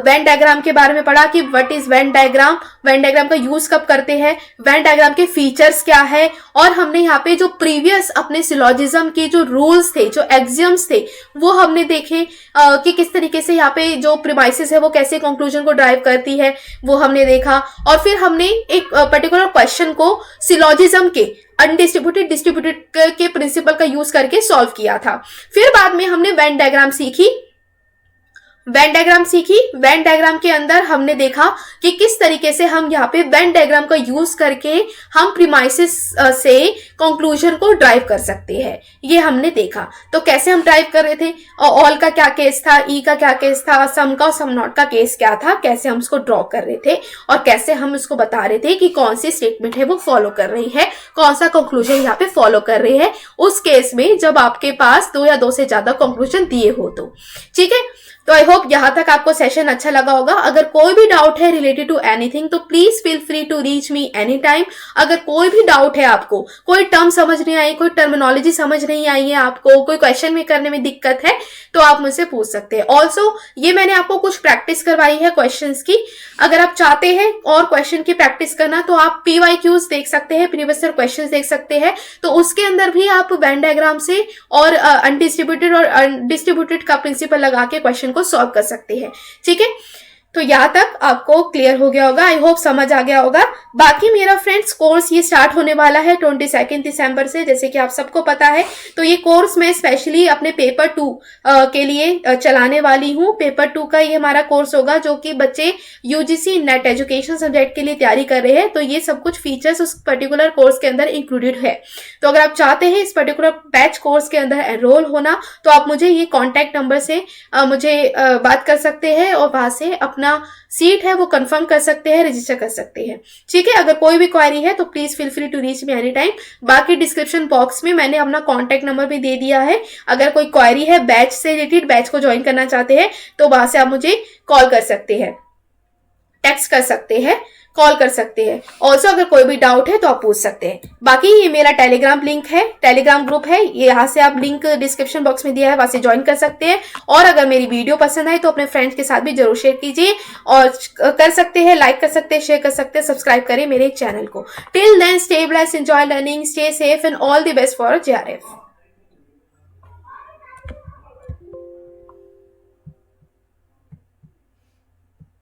वेन डायग्राम के बारे में पढ़ा कि what is Venn diagram, Venn diagram का यूज कब करते हैं, वेन डायग्राम के फीचर्स क्या है, और हमने यहाँ पे जो प्रीवियस अपने सिलॉजिज्म के जो रूल्स थे, जो एक्सियम्स थे, वो हमने देखे कि किस तरीके से यहाँ पे जो प्रीमाइसेस है वो कैसे कंक्लूजन को ड्राइव करती है, वो हमने देखा। और फिर हमने एक पर्टिकुलर क्वेश्चन को सिलॉजिज्म के अनडिस्ट्रीब्यूटेड डिस्ट्रीब्यूटेड के प्रिंसिपल का यूज करके सॉल्व किया था। फिर बाद में हमने वेन डायग्राम सीखी, वेन डायग्राम के अंदर हमने देखा कि किस तरीके से हम यहाँ पे वेन डायग्राम का यूज करके हम प्रीमाइसेस से कंक्लूजन को ड्राइव कर सकते हैं, ये हमने देखा। तो कैसे हम ड्राइव कर रहे थे, ऑल का क्या केस था, ई का क्या केस था, सम का और सम नॉट का केस क्या था, कैसे हम उसको ड्रॉ कर रहे थे और कैसे हम उसको बता रहे थे कि कौन सी स्टेटमेंट है वो फॉलो कर रही है, कौन सा कंक्लूजन यहाँ पे फॉलो कर रही है, उस केस में जब आपके पास 2 या 2 से ज्यादा कंक्लूजन दिए हो तो, ठीक है। तो आई होप यहाँ तक आपको सेशन अच्छा लगा होगा। अगर कोई भी डाउट है रिलेटेड टू एनीथिंग तो please feel free to reach me any time. अगर कोई भी डाउट है आपको, कोई टर्म समझ नहीं आई, कोई टर्मिनोलॉजी समझ नहीं आई है आपको, कोई क्वेश्चन में करने में दिक्कत है, तो आप मुझसे पूछ सकते हैं। ऑल्सो ये मैंने आपको कुछ प्रैक्टिस करवाई है क्वेश्चंस की। अगर आप चाहते हैं और क्वेश्चन की प्रैक्टिस करना तो आप PYQs देख सकते हैं, प्रीवियस ईयर क्वेश्चंस देख सकते हैं। तो उसके अंदर भी आप वेन डायग्राम से और अनडिस्ट्रीब्यूटेड और डिस्ट्रीब्यूटेड का प्रिंसिपल लगा के क्वेश्चन को सॉल्व कर सकते हैं। ठीक है, तो यहाँ तक आपको क्लियर हो गया होगा, आई होप समझ आ गया होगा। बाकी मेरा फ्रेंड्स कोर्स ये स्टार्ट होने वाला है 22 दिसंबर से, जैसे कि आप सबको पता है। तो ये कोर्स मैं स्पेशली अपने पेपर 2 के लिए चलाने वाली हूँ। पेपर 2 का ये हमारा कोर्स होगा जो कि बच्चे UGC नेट एजुकेशन सब्जेक्ट के लिए तैयारी कर रहे हैं। तो ये सब कुछ फीचर्स उस पर्टिकुलर कोर्स के अंदर इंक्लूडेड है। तो अगर आप चाहते हैं इस पर्टिकुलर बैच कोर्स के अंदर एनरोल होना तो आप मुझे ये कॉन्टैक्ट नंबर से मुझे बात कर सकते हैं और वहां से अपना सीट है वो कंफर्म कर सकते हैं, रजिस्टर कर सकते हैं। ठीक है, अगर कोई भी क्वेरी है तो please feel free to reach me any time. बाकी डिस्क्रिप्शन बॉक्स में मैंने अपना कॉन्टैक्ट नंबर भी दे दिया है। अगर कोई क्वेरी है बैच से रिलेटेड, बैच को ज्वाइन करना चाहते हैं तो वहां से आप मुझे कॉल कर सकते हैं, टेक्स्ट कर सकते हैं, कॉल कर सकते हैं। ऑल्सो अगर कोई भी डाउट है तो आप पूछ सकते हैं। बाकी ये मेरा टेलीग्राम लिंक है, टेलीग्राम ग्रुप है, ये यहाँ से आप लिंक डिस्क्रिप्शन बॉक्स में दिया है, वहां से ज्वाइन कर सकते हैं। और अगर मेरी वीडियो पसंद आए तो अपने फ्रेंड्स के साथ भी जरूर शेयर कीजिए और कर सकते हैं, लाइक कर सकते हैं, शेयर कर सकते हैं, सब्सक्राइब करें मेरे चैनल को। Till then stay blessed, enjoy learning, stay safe and all the best for JRF।